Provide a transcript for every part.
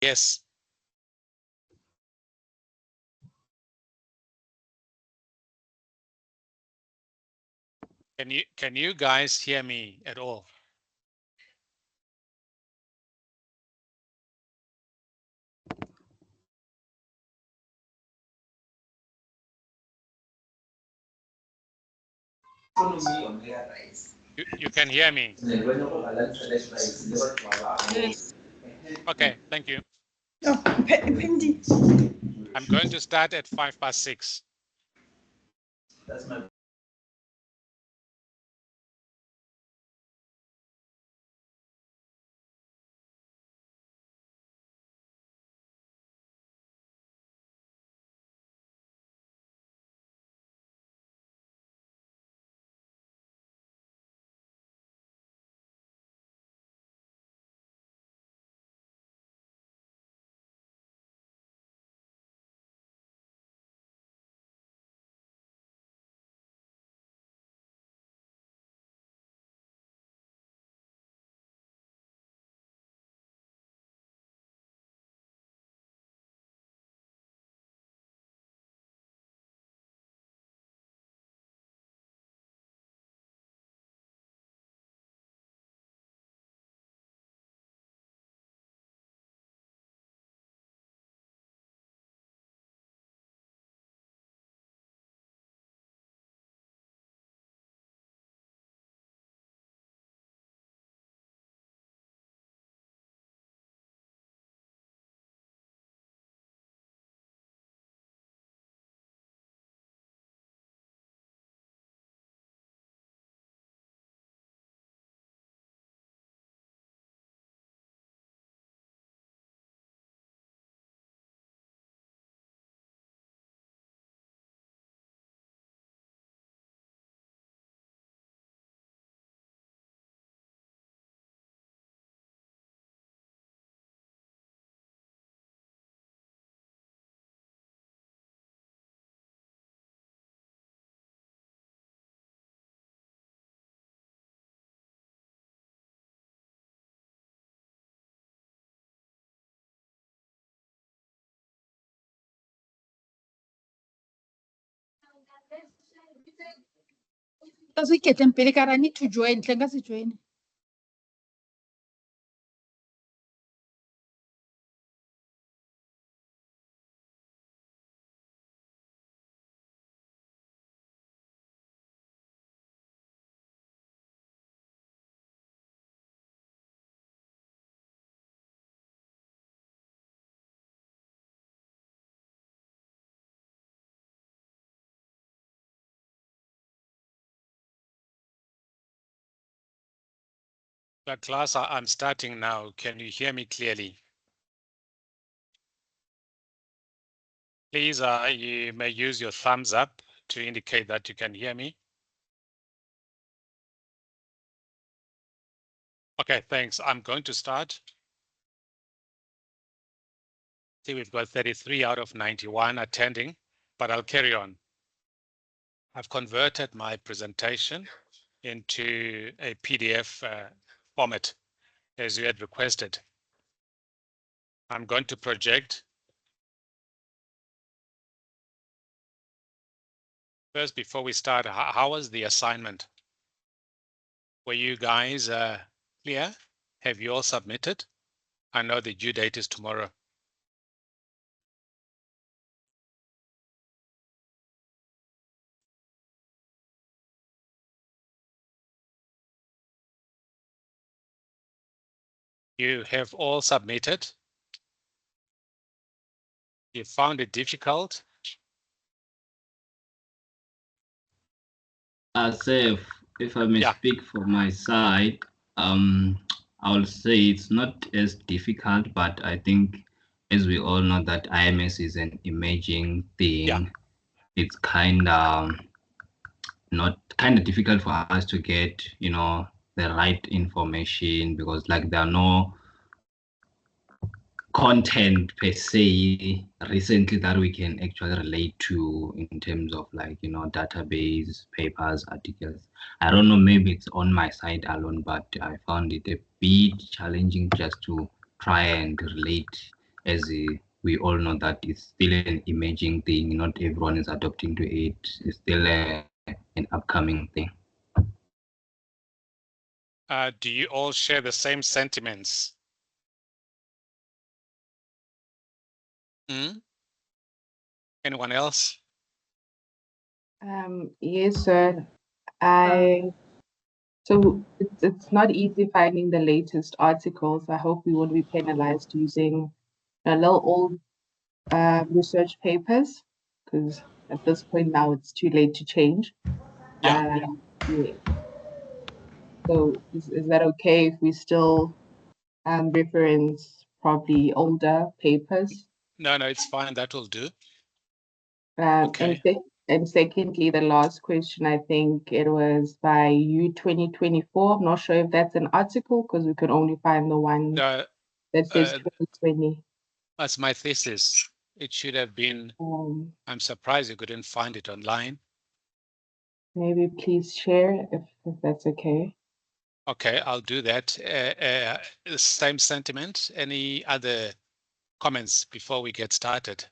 Yes. Can you guys hear me at all? You can hear me. Yes. Okay, thank you. Oh, Pendi. I'm going to start at 6:05. Kasi iketleng pele ka ra need to join, tleng ka se join. The class, I'm starting now. Can you hear me clearly? Please, you may use your thumbs up to indicate that you can hear me. Okay, thanks. I'm going to start. See, we've got 33 out of 91 attending, but I'll carry on. I've converted my presentation into a PDF format as you had requested. I'm going to project. First, before we start, how was the assignment? Were you guys clear? Have you all submitted? I know the due date is tomorrow. You have all submitted. You found it difficult. Seth, if I may speak for my side, I'll say it's not as difficult, but I think, as we all know, that IMS is an emerging thing. Yeah. It's kind of difficult for us to get, the right information, because like there are no content per se recently that we can actually relate to in terms of, like, database, papers, articles. I don't know, maybe it's on my side alone, but I found it a bit challenging just to try and relate as we all know that it's still an emerging thing. Not everyone is adopting to it. It's still an upcoming thing. Do you all share the same sentiments? Anyone else? Yes, sir. So it's not easy finding the latest articles. I hope we won't be penalized using a little old research papers, because at this point now it's too late to change. Yeah. Yeah. So is that okay if we still reference probably older papers? No, it's fine. That will do. And Okay. and secondly, the last question, I think it was by U 2024. I'm not sure if that's an article because we could only find the one that says 2020. That's my thesis. It should have been. I'm surprised you couldn't find it online. Maybe please share if that's okay. Okay, I'll do that. Same sentiment. Any other comments before we get started?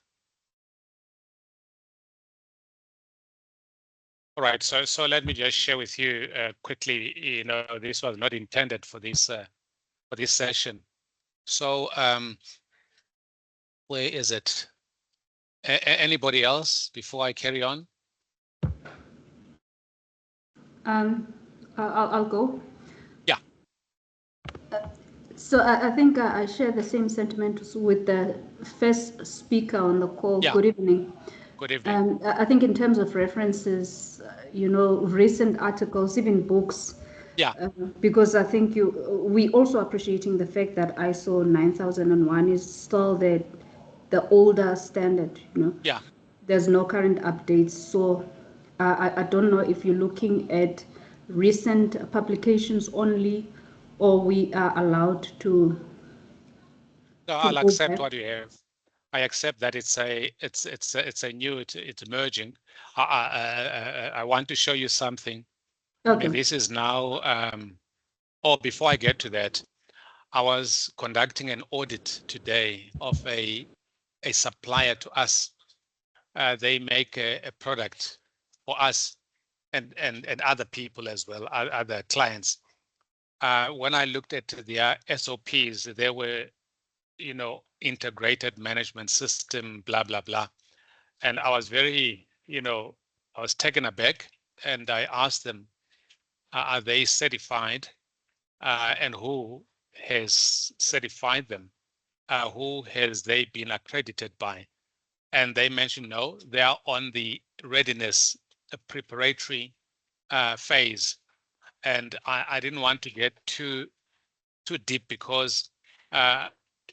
All right, so let me just share with you quickly. You know, this was not intended for this session. So where is it? Anybody else before I carry on? I'll go. Yeah. So I think I share the same sentiments with the first speaker on the call. Yeah. Good evening. Good evening. I think in terms of references, you know, recent articles, even books. Yeah. Because I think we also appreciating the fact that ISO 9001 is still the older standard, you know. Yeah. There's no current updates. So I don't know if you're looking at recent publications only, or we are allowed to. No, I'll accept what you have. I accept that it's a new, it's emerging. I want to show you something. Okay. I mean, this is now. Before I get to that, I was conducting an audit today of a supplier to us. They make a product for us and other people as well, other clients. When I looked at their SOPs, they were, you know, integrated management system, blah, blah, blah. And I was very, you know, I was taken aback and I asked them, are they certified? And who has certified them? Who has they been accredited by? And they mentioned, no, they are on the readiness preparatory phase. And I didn't want to get too deep because,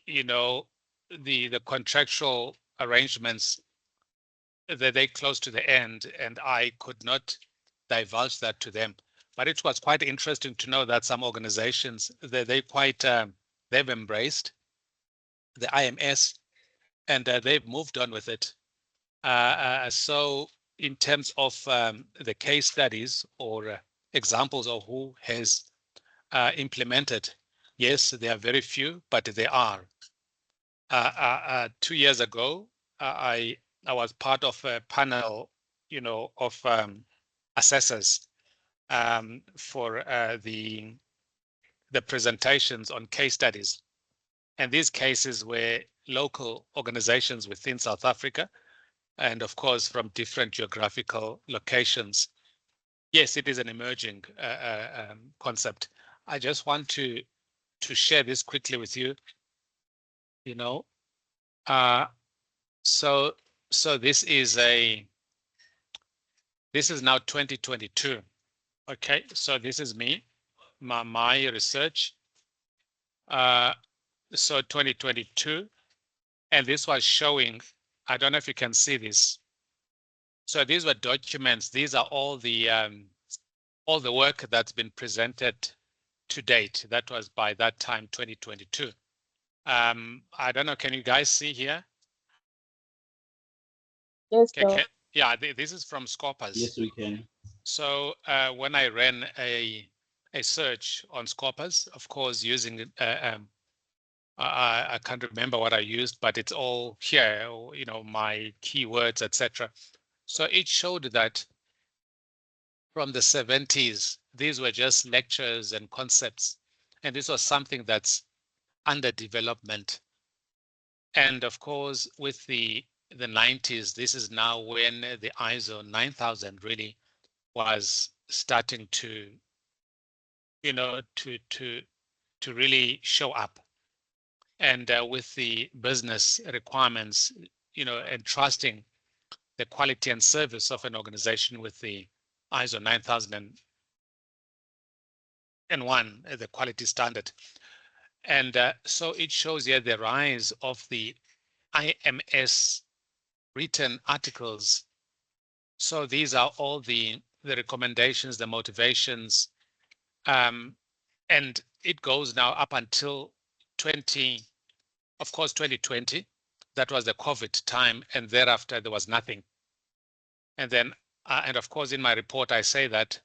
you know, the contractual arrangements, they close to the end and I could not divulge that to them. But it was quite interesting to know that some organizations, they quite, they've embraced the IMS and they've moved on with it. So in terms of the case studies or examples of who has implemented, yes, there are very few, but they are. 2 years ago, I was part of a panel, you know, of assessors for the presentations on case studies. And these cases were local organizations within South Africa, and of course, from different geographical locations. Yes, it is an emerging concept. I just want to share this quickly with you. You know, so this is now 2022. Okay, so this is me, my research. So 2022, and this was showing. I don't know if you can see this. So these were documents. These are all the work that's been presented to date. That was by that time, 2022. I don't know. Can you guys see here? Yes, Okay. Yeah, this is from Scopus. Yes, we can. So when I ran a search on Scopus, of course, using I can't remember what I used, but it's all here, my keywords, etc. So it showed that from the 70s, these were just lectures and concepts. And this was something that's under development. And of course, with the 90s, this is now when the ISO 9000 really was starting to, to really show up. And with the business requirements, and trusting the quality and service of an organization with the ISO 9001, the quality standard. And so it shows here the rise of the IMS written articles. So these are all the recommendations, the motivations, and it goes now up until 2020. That was the COVID time, and thereafter there was nothing. And then, and of course, in my report, I say that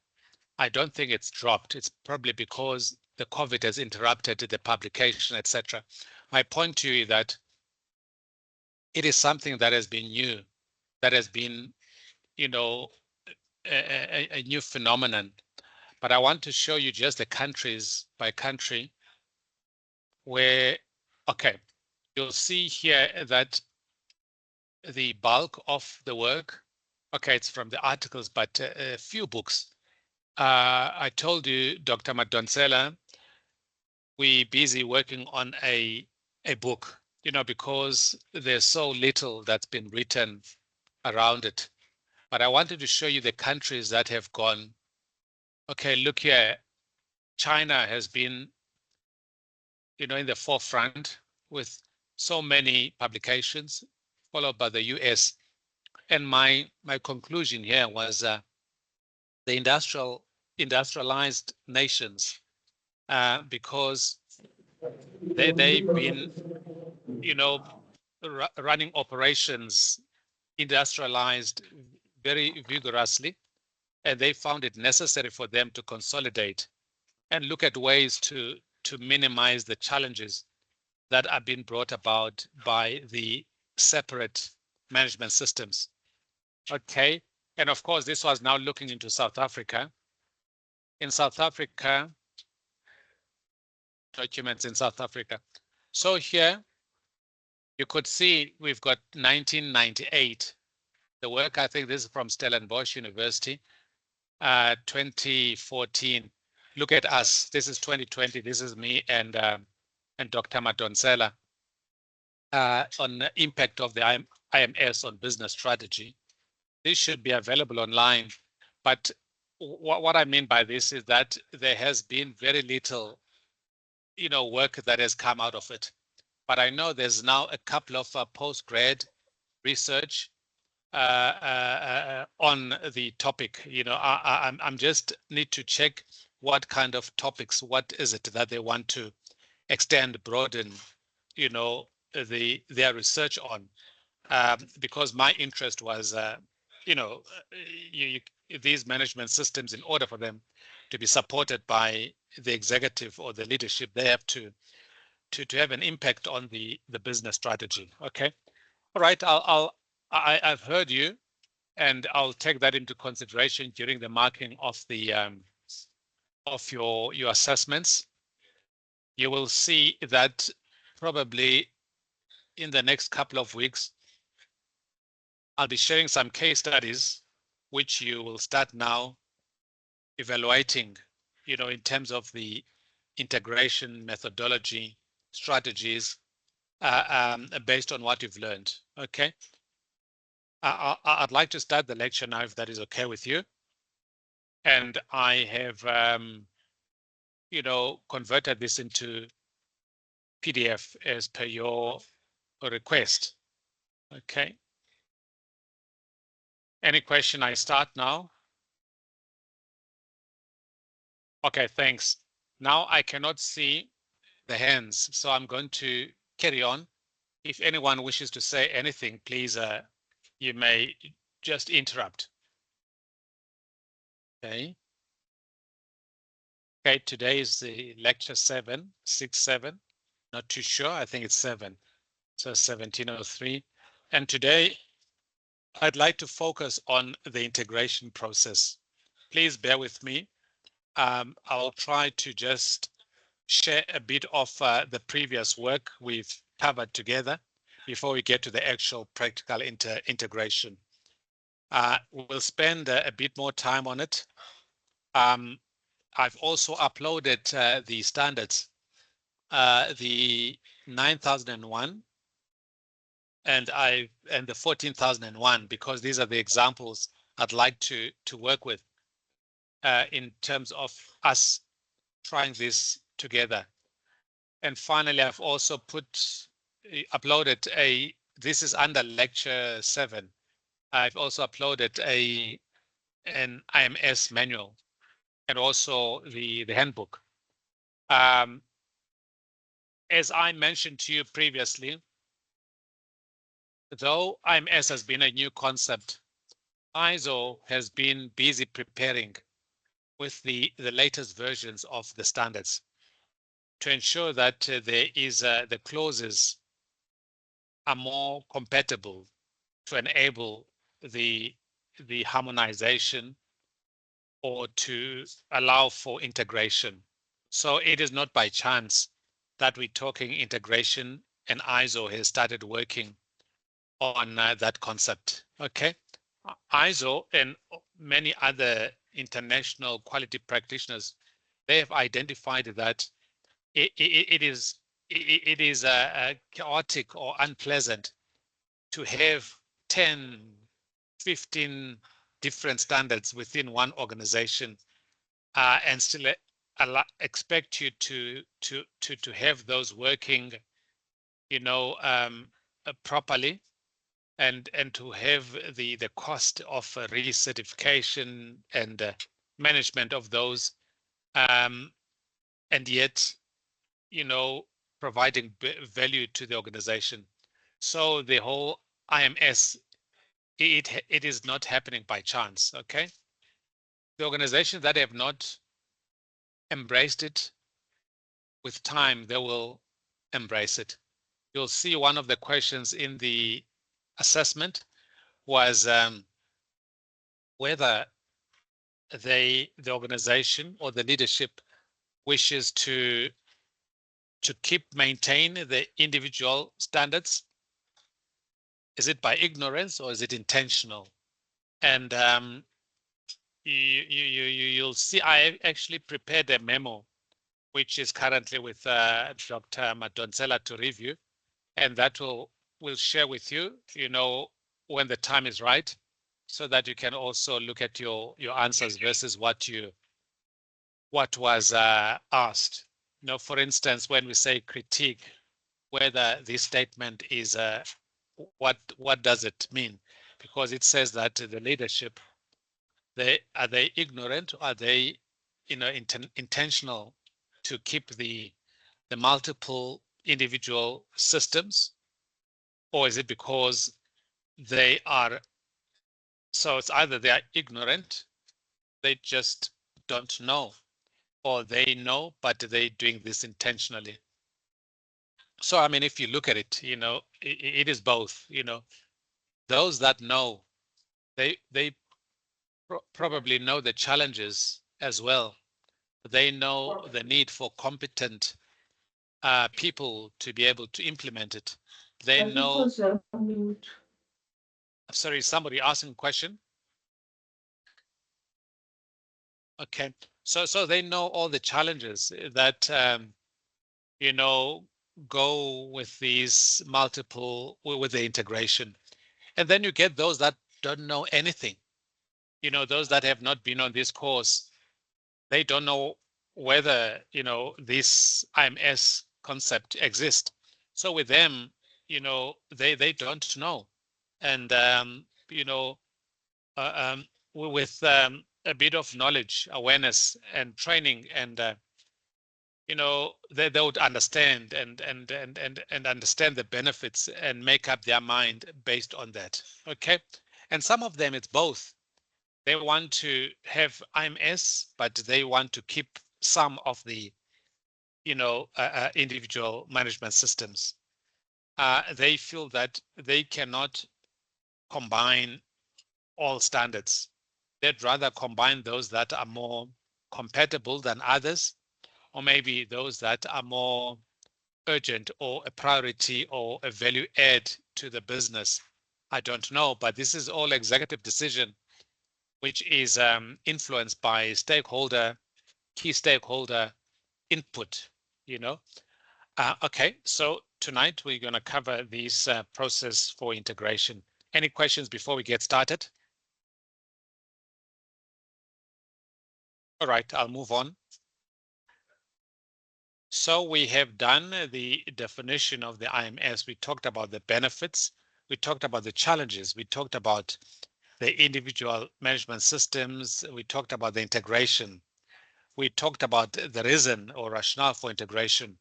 I don't think it's dropped. It's probably because the COVID has interrupted the publication, etc. My point to you is that it is something that has been new, that has been, a new phenomenon. But I want to show you just the countries by country where, okay, you'll see here that the bulk of the work, okay, it's from the articles, but a few books. I told you, Dr. Madonsela, we busy working on a book, because there's so little that's been written around it. But I wanted to show you the countries that have gone, okay, look here, China has been, in the forefront with so many publications, followed by the US. And my conclusion here was the industrialized nations, because they've been, running operations industrialized very vigorously, and they found it necessary for them to consolidate and look at ways to minimize the challenges that are being brought about by the separate management systems. Okay, and of course, this was now looking into South Africa. In South Africa, documents in South Africa. So here, you could see we've got 1998. The work, I think this is from Stellenbosch University, 2014. Look at us. This is 2020. This is me and Dr. Madonsela on the impact of the IMS on business strategy. This should be available online. But what I mean by this is that there has been very little, work that has come out of it. But I know there's now a couple of post-grad research on the topic. I'm just need to check what kind of topics, what is it that they want to extend, broaden, their research on, because my interest was, these management systems, in order for them to be supported by the executive or the leadership, they have to have an impact on the business strategy. Okay, all right. I've heard you, and I'll take that into consideration during the marking of the of your assessments. You will see that probably in the next couple of weeks, I'll be sharing some case studies, which you will start now evaluating, in terms of the integration methodology, strategies, based on what you've learned. Okay. I'd like to start the lecture now, if that is okay with you. And I have, converted this into PDF as per your request. Okay. Any question? I start now. Okay, thanks. Now I cannot see the hands, so I'm going to carry on. If anyone wishes to say anything, please, you may just interrupt. Okay. Okay, today is the lecture 7, 6, 7. Not too sure. I think it's 7. So 1703. And today I'd like to focus on the integration process. Please bear with me. I'll try to just share a bit of the previous work we've covered together before we get to the actual practical integration. We'll spend a bit more time on it. I've also uploaded the standards, the 9001 and the 14,001, because these are the examples I'd like to work with in terms of us trying this together. And finally, I've also uploaded this is under lecture 7. I've also uploaded an IMS manual and also the handbook. As I mentioned to you previously, though IMS has been a new concept, ISO has been busy preparing with the latest versions of the standards to ensure that the clauses are more compatible to enable the harmonization or to allow for integration. So it is not by chance that we're talking integration and ISO has started working on that concept. Okay, ISO and many other international quality practitioners, they have identified that it is chaotic or unpleasant to have 10, 15 different standards within one organization and still expect you to have those working, properly, and to have the cost of recertification and management of those, and yet, providing value to the organization. So the whole IMS, it is not happening by chance. Okay, the organizations that have not embraced it, with time they will embrace it. You'll see one of the questions in the assessment was whether the organization or the leadership wishes to maintain the individual standards. Is it by ignorance or is it intentional? And you'll see I actually prepared a memo which is currently with Dr. Madonsela to review, and that will share with you, when the time is right, so that you can also look at your answers versus what was asked. For instance, when we say critique, whether this statement is what does it mean? Because it says that the leadership, are they ignorant? Are they, intentional to keep the multiple individual systems, or is it because they are? So it's either they are ignorant, they just don't know, or they know but they're doing this intentionally. So I mean, if you look at it, it is both. Those that know, they probably know the challenges as well. They know the need for competent people to be able to implement it. They know. Sorry, somebody asking a question. Okay, so they know all the challenges that go with these multiple, with the integration, and then you get those that don't know anything. Those that have not been on this course, they don't know whether this IMS concept exists. So with them, they don't know, and with a bit of knowledge, awareness, and training, and they would understand and understand the benefits and make up their mind based on that. Okay, and some of them it's both. They want to have IMS, but they want to keep some of the individual management systems. They feel that they cannot combine all standards. They'd rather combine those that are more compatible than others, or maybe those that are more urgent or a priority or a value add to the business. I don't know, but this is all executive decision, which is influenced by key stakeholder input, Okay, so tonight we're going to cover this process for integration. Any questions before we get started? All right, I'll move on. So we have done the definition of the IMS. We talked about the benefits. We talked about the challenges. We talked about the individual management systems. We talked about the integration. We talked about the reason or rationale for integration.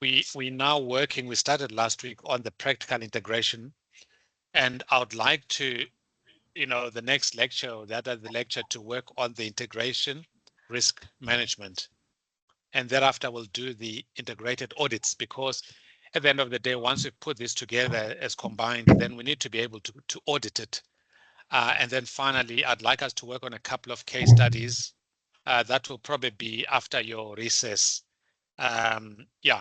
We now working, we started last week on the practical integration. And I would like to, the next lecture or the lecture to work on the integration risk management. And thereafter we'll do the integrated audits, because at the end of the day, once we put this together as combined, then we need to be able to audit it. And then finally, I'd like us to work on a couple of case studies. That will probably be after your recess. Yeah.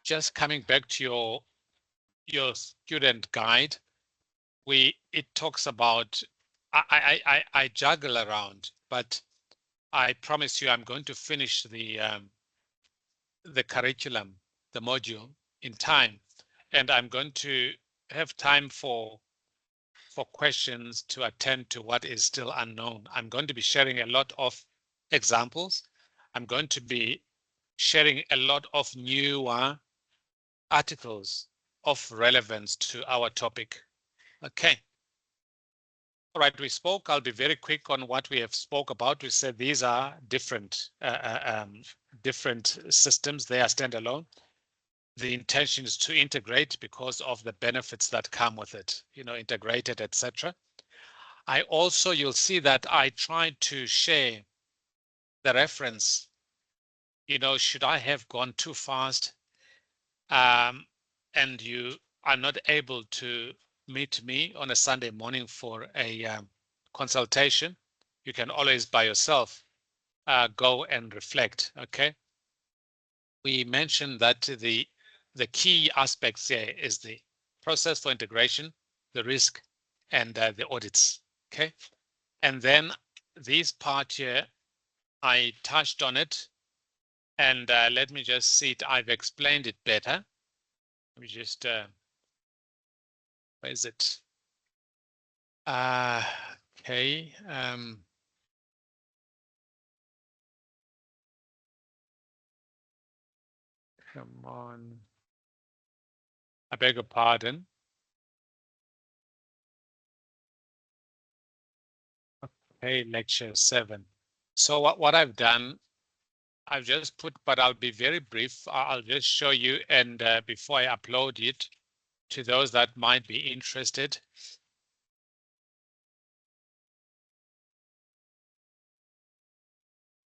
Just coming back to your student guide, it talks about, I juggle around, but I promise you I'm going to finish the curriculum, the module in time, and I'm going to have time for questions to attend to what is still unknown. I'm going to be sharing a lot of examples. I'm going to be sharing a lot of new articles of relevance to our topic. Okay. All right, I'll be very quick on what we have spoke about. We said these are different systems. They are standalone. The intention is to integrate because of the benefits that come with it, integrated, etc. I also, you'll see that I tried to share the reference, should I have gone too fast and you are not able to meet me on a Sunday morning for a consultation, you can always by yourself go and reflect. Okay. We mentioned that the key aspects here is the process for integration, the risk, and the audits. Okay. And then this part here, I touched on it, and let me just see it. I've explained it better. Let me just, where is it? Okay. Come on. I beg your pardon. Okay, lecture 7. So what I've done, I've just put, but I'll be very brief. I'll just show you, and before I upload it to those that might be interested.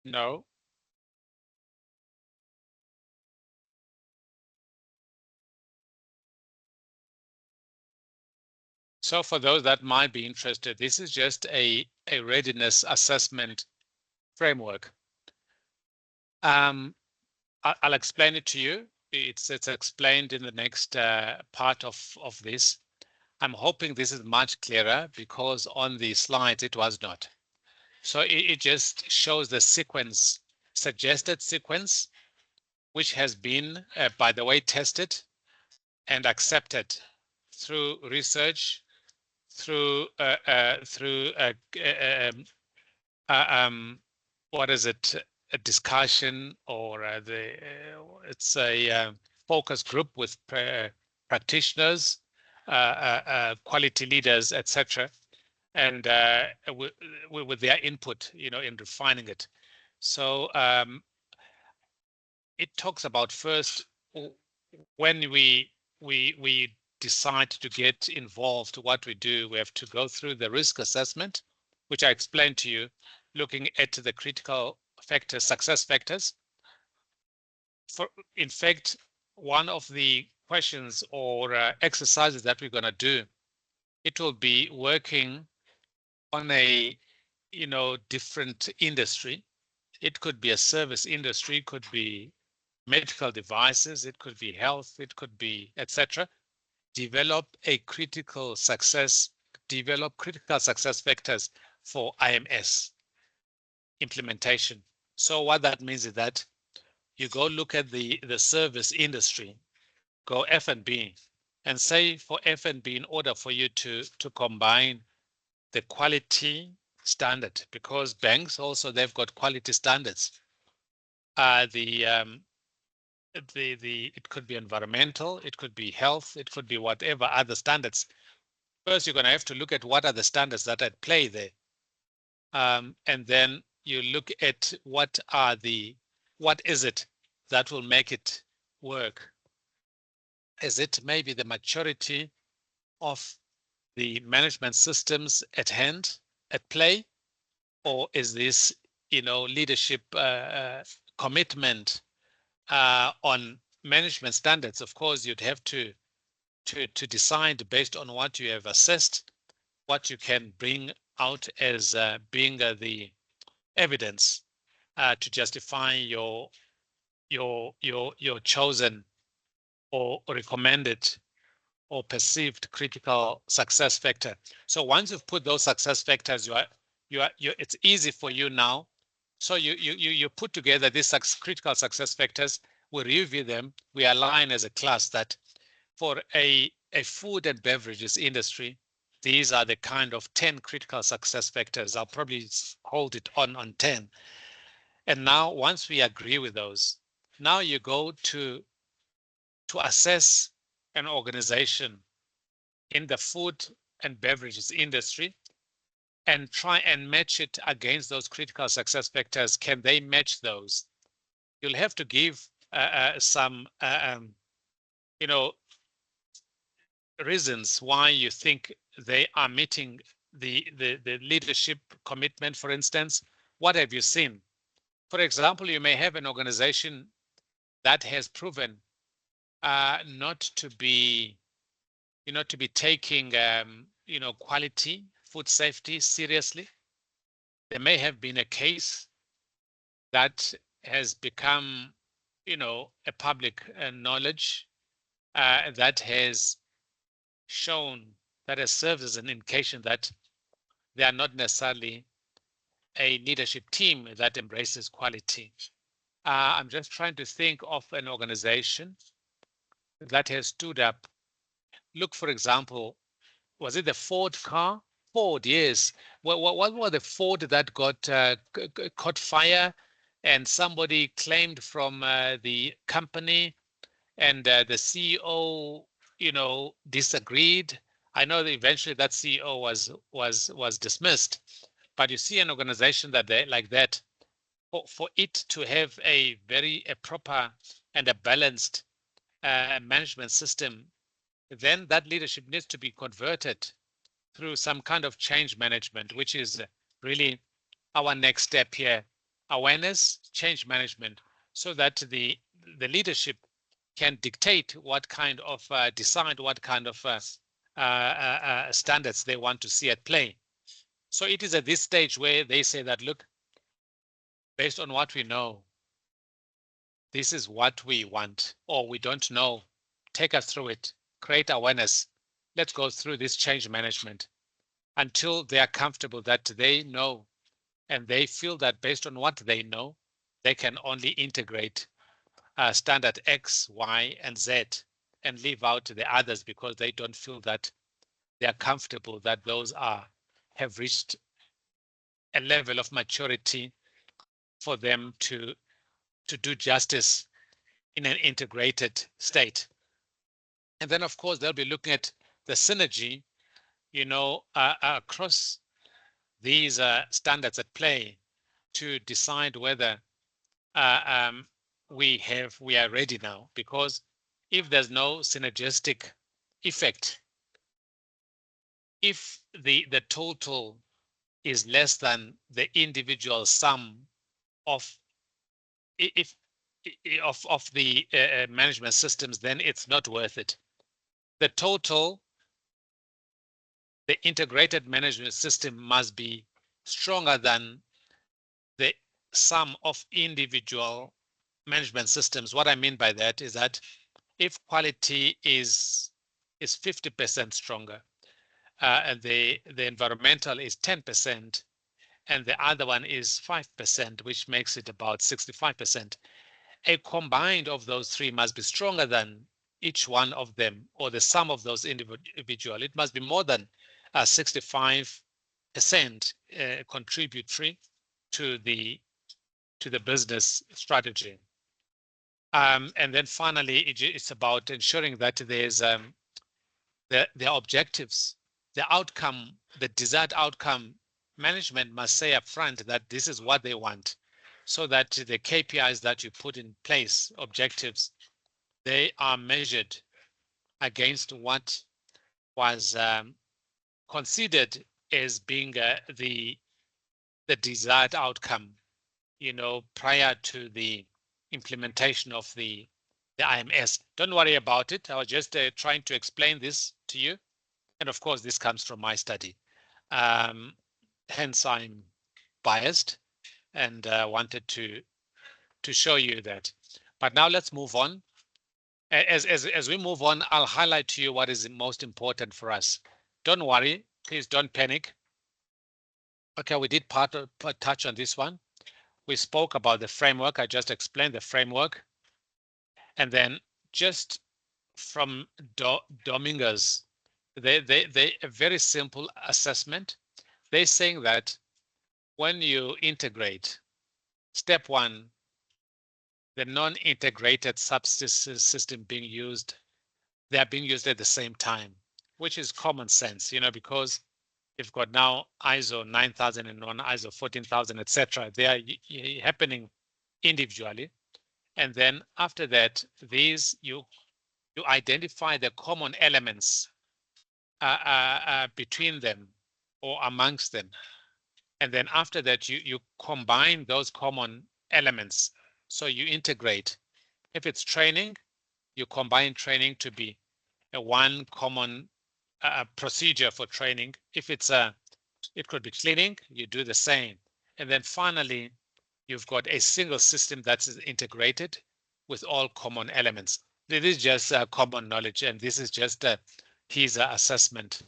No. So for those that might be interested, this is just a readiness assessment framework. I'll explain it to you. It's explained in the next part of this. I'm hoping this is much clearer, because on the slides it was not. So it just shows the sequence, suggested sequence, which has been, by the way, tested and accepted through research, through what is it, a discussion, or it's a focus group with practitioners, quality leaders, etc., and with their input, in refining it. So it talks about, first, when we decide to get involved, what we do, we have to go through the risk assessment, which I explained to you, looking at the critical factors, success factors, in fact, one of the questions or exercises that we're going to do, it will be working on a, different industry. It could be a service industry, it could be medical devices, it could be health, it could be etc. Develop critical success factors for IMS implementation. So what that means is that you go look at the service industry, go F&B, and say for F&B, in order for you to combine the quality standard, because banks also, they've got quality standards. It could be environmental, it could be health, it could be whatever other standards. First, you're going to have to look at what are the standards that are at play there. And then you look at what is it that will make it work? Is it maybe the maturity of the management systems at hand, at play? Or is this, leadership commitment on management standards? Of course, you'd have to decide based on what you have assessed, what you can bring out as being the evidence to justify your chosen or recommended or perceived critical success factor. So once you've put those success factors, it's easy for you now. So you put together these critical success factors, we review them, we align as a class that for a food and beverages industry, these are the kind of 10 critical success factors. I'll probably hold it on 10. And now once we agree with those, now you go to assess an organization in the food and beverages industry and try and match it against those critical success factors. Can they match those? You'll have to give some, reasons why you think they are meeting the leadership commitment. For instance, what have you seen? For example, you may have an organization that has proven not to be, taking, quality food safety seriously. There may have been a case that has become, a public knowledge that has shown, that has served as an indication that they are not necessarily a leadership team that embraces quality. I'm just trying to think of an organization that has stood up. Look, for example, was it the Ford car? Ford, yes. What was the Ford that got caught fire, and somebody claimed from the company, and the CEO, disagreed. I know that eventually that CEO was dismissed, but you see an organization that they like that, for it to have a proper and a balanced management system, then that leadership needs to be converted through some kind of change management, which is really our next step here. Awareness, change management, so that the leadership can dictate what kind of, decide what kind of standards they want to see at play. So it is at this stage where they say that, look, based on what we know, this is what we want, or we don't know. Take us through it, create awareness. Let's go through this change management until they are comfortable that they know, and they feel that based on what they know, they can only integrate standard X, Y, and Z and leave out the others because they don't feel that they are comfortable that those have reached a level of maturity for them to do justice in an integrated state. And then, of course, they'll be looking at the synergy, across these standards at play to decide whether we are ready now. Because if there's no synergistic effect, if the total is less than the individual sum of, if of the management systems, then it's not worth it. The total, the integrated management system must be stronger than the sum of individual management systems. What I mean by that is that if quality is 50% stronger, and the environmental is 10%, and the other one is 5%, which makes it about 65%. A combined of those three must be stronger than each one of them, or the sum of those individual. It must be more than 65% contributory to the business strategy. And then finally, it's about ensuring that there's the objectives, the outcome, the desired outcome. Management must say up front that this is what they want, so that the KPIs that you put in place, objectives, they are measured against what was considered as being the desired outcome, prior to the implementation of the IMS. Don't worry about it. I was just trying to explain this to you. And of course, this comes from my study. Hence, I'm biased and wanted to show you that. But now let's move on. As we move on, I'll highlight to you what is most important for us. Don't worry, please don't panic. Okay, we did touch on this one. We spoke about the framework. I just explained the framework. And then just from Dominguez, they a very simple assessment. They're saying that when you integrate, step one, the non-integrated subsystem system being used, they are being used at the same time, which is common sense, because you've got now ISO 9001, ISO 14000, etc. They are happening individually. And then after that, these you identify the common elements between them or amongst them. And then after that, you combine those common elements. So you integrate. If it's training, you combine training to be a one common procedure for training. If it's it could be cleaning, you do the same. And then finally, you've got a single system that is integrated with all common elements. This is just common knowledge, and this is just his assessment.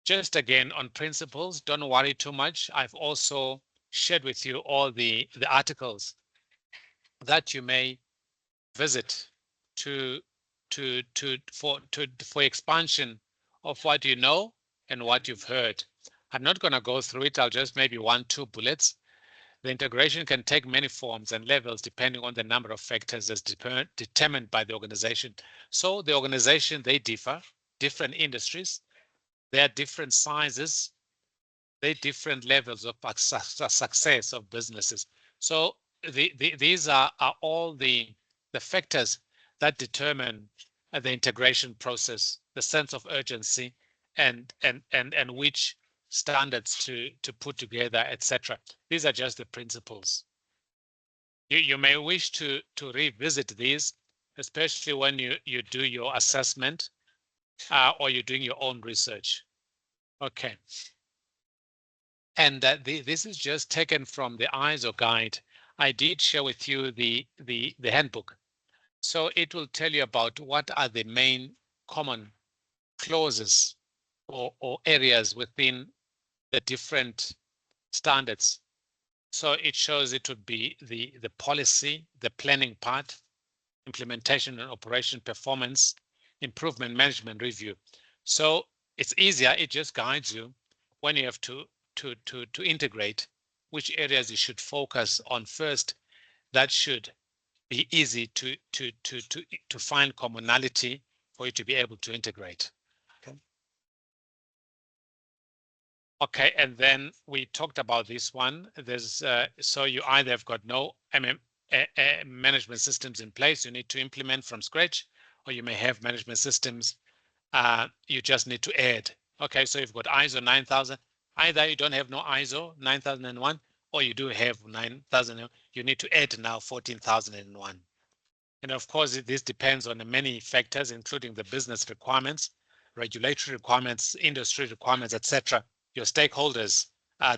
Just again on principles, don't worry too much. I've also shared with you all the articles that you may visit for expansion of what you know and what you've heard. I'm not going to go through it. I'll just maybe 1-2 bullets. The integration can take many forms and levels depending on the number of factors as determined by the organization. So the organization, they differ, different industries, they are different sizes, they different levels of success of businesses. So these are all the factors that determine the integration process, the sense of urgency, and which standards to put together, etc. These are just the principles. You may wish to revisit these, especially when you do your assessment or you're doing your own research. Okay. And this is just taken from the ISO guide. I did share with you the handbook. So it will tell you about what are the main common clauses or areas within the different standards. So it shows it would be the policy, the planning part, implementation and operation performance, improvement management review. So it's easier. It just guides you when you have to integrate which areas you should focus on first. That should be easy to find commonality for you to be able to integrate. Okay, and then we talked about this one. There's so you either have got no management systems in place you need to implement from scratch, or you may have management systems you just need to add. Okay, so you've got ISO 9000. Either you don't have no ISO 9001, or you do have 9,000, you need to add now 14,001. And of course, this depends on many factors, including the business requirements, regulatory requirements, industry requirements, etc. Your stakeholders,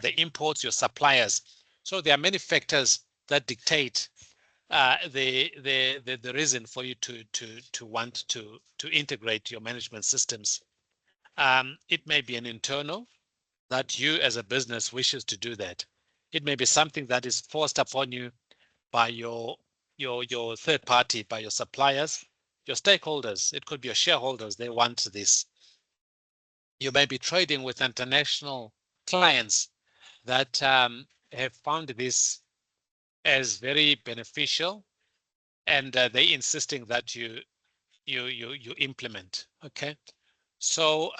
the imports, your suppliers. So there are many factors that dictate the reason for you to want to integrate your management systems. It may be an internal that you as a business wishes to do that. It may be something that is forced upon you by your third party, by your suppliers, your stakeholders. It could be your shareholders. They want this. You may be trading with international clients that have found this as very beneficial, and they insisting that you implement. Okay, so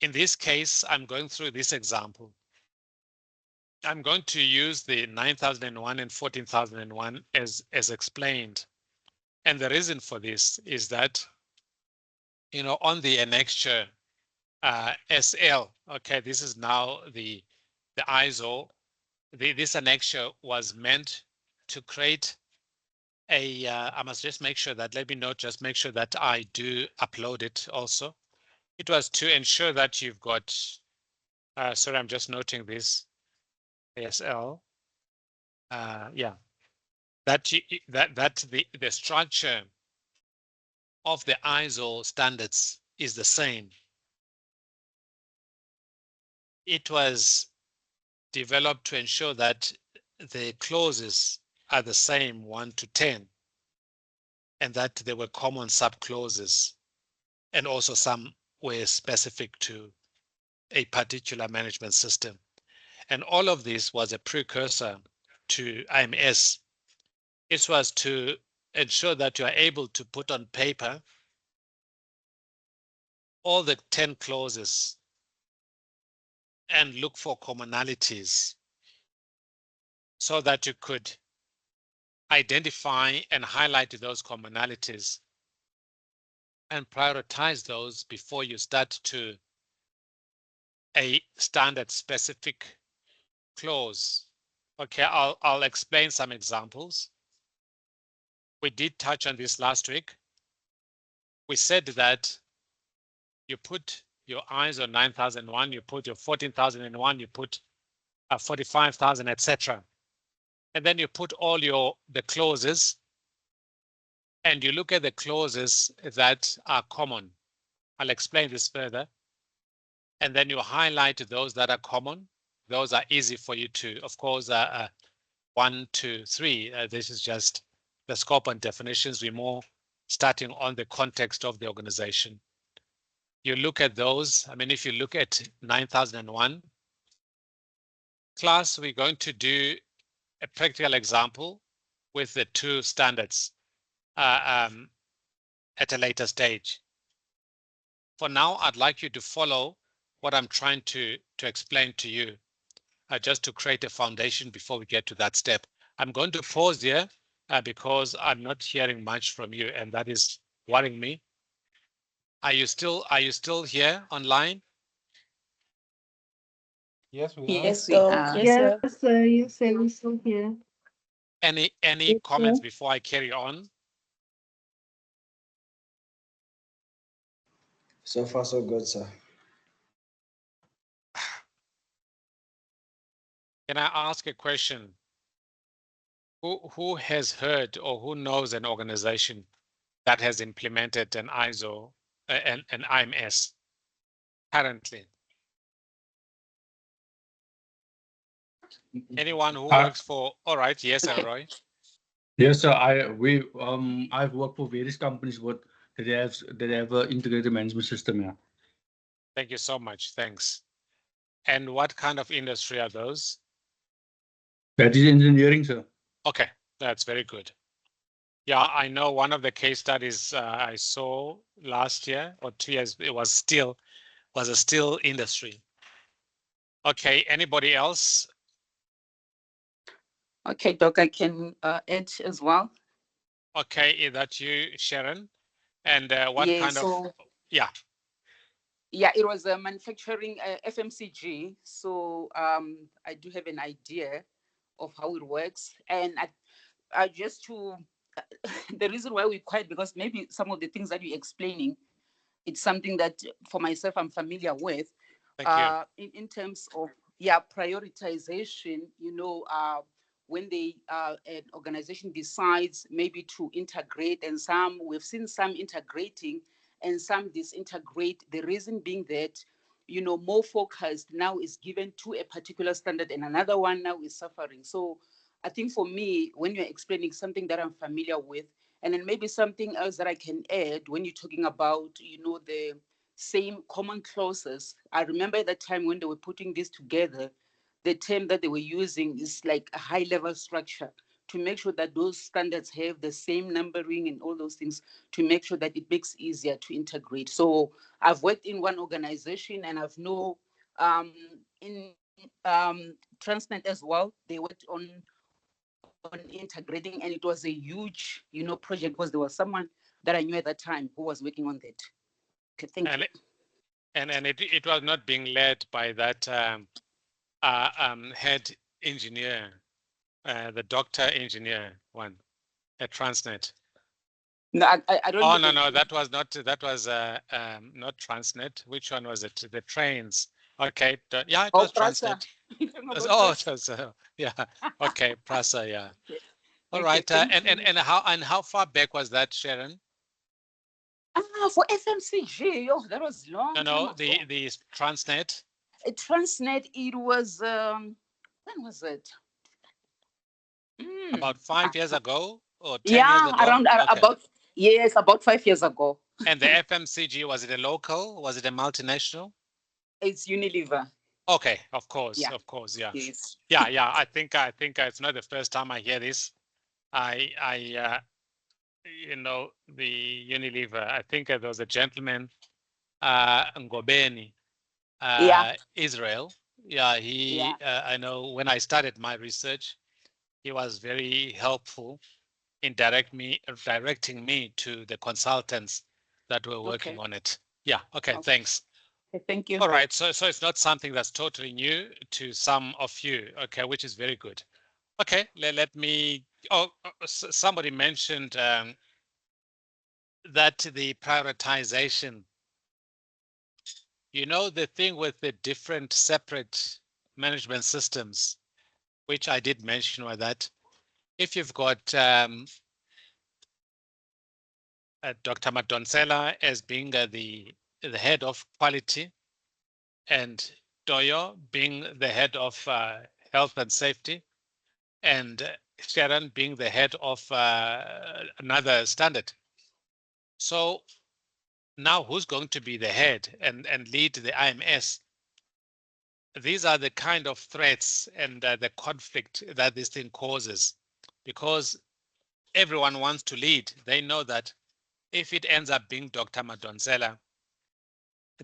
in this case, I'm going through this example. I'm going to use the 9001 and 14,001 as explained. And the reason for this is that, you know, on the annexure SL, okay, this is now the ISO. This annexure was meant to create a, I must just make sure that, let me note, just make sure that I do upload it also. It was to ensure that you've got, sorry, I'm just noting this, ASL, yeah, that the structure of the ISO standards is the same. It was developed to ensure that the clauses are the same 1 to 10, and that there were common sub-clauses, and also some were specific to a particular management system. And all of this was a precursor to IMS. It was to ensure that you are able to put on paper all the 10 clauses and look for commonalities so that you could identify and highlight those commonalities and prioritize those before you start to a standard specific clause. Okay, I'll explain some examples. We did touch on this last week. We said that you put your ISO 9001, you put your 14,001, you put 45,000, etc. And then you put all the clauses, and you look at the clauses that are common. I'll explain this further. And then you highlight those that are common. Those are easy for you to, of course, 1, 2, 3. This is just the scope and definitions. We're more starting on the context of the organization. You look at those. I mean, if you look at 9001 class, we're going to do a practical example with the 2 standards at a later stage. For now, I'd like you to follow what I'm trying to explain to you, just to create a foundation before we get to that step. I'm going to pause here because I'm not hearing much from you, and that is worrying me. Are you still here online? Yes, we are. Yes, we are. Yes, sir. Yes, sir. We're still here. Any Yes, comments sir. before I carry on? So far, so good, sir. Can I ask a question? Who has heard or who knows an organization that has implemented an ISO, an IMS currently? Anyone who works for, all right, yes, Elroy. Yes, sir. I've worked for various companies that have an integrated management system. Yeah. Thank you so much. Thanks. And what kind of industry are those? That is engineering, sir. Okay, that's very good. Yeah, I know one of the case studies I saw last year or 2 years, it was a steel industry. Okay, anybody else? Okay, Doc, I can add as well. Okay, is that you, Sharon? And what Yeah, kind of, so yeah. Yeah, it was a manufacturing FMCG. So I do have an idea of how it works. And just to, the reason why we're quiet, because maybe some of the things that you're explaining, it's something that for myself, I'm familiar with. Thank you. In terms of, prioritization, when an organization decides maybe to integrate, and we've seen some integrating and some disintegrate. The reason being that, more focused now is given to a particular standard and another one now is suffering. So I think for me, when you're explaining something that I'm familiar with, and then maybe something else that I can add when you're talking about, the same common clauses. I remember at that time when they were putting this together, the term that they were using is like a high level structure to make sure that those standards have the same numbering and all those things to make sure that it makes easier to integrate. So I've worked in one organization and I've know in Transnet as well, they worked on integrating, and it was a huge, project, because there was someone that I knew at that time who was working on that. Okay, thank you. And it was not being led by that head engineer, the doctor engineer one at Transnet. No, I don't. Oh no, that was not not Transnet. Which one was it? The trains. Okay, yeah, it was Transnet. Oh, it was yeah. Okay, Prasa, yeah. Okay. All right, and how far back was that, Sharon? For FMCG, that was long. No, the Transnet. Transnet, it was when was it? About 5 years ago or 10 years ago? Around about 5 years ago. And the FMCG, was it a local? Was it a multinational? It's Unilever. Okay, of course, yeah. Yes. Yeah. I think it's not the first time I hear this. The Unilever. I think there was a gentleman, Ngobeni, Israel. Yeah, I know when I started my research, he was very helpful in directing me to the consultants that were working on it. Yeah. Okay. Thanks. Okay, thank you. All right. So it's not something that's totally new to some of you. Okay, which is very good. Okay. Let me. Somebody mentioned that the prioritization. The thing with the different separate management systems, which I did mention, was that if you've got Dr. Madonsela as being the head of quality, and Doyo being the head of health and safety, and Sharon being the head of another standard. So now who's going to be the head and lead the IMS? These are the kind of threats and the conflict that this thing causes, because everyone wants to lead. They know that if it ends up being Dr. Madonsela,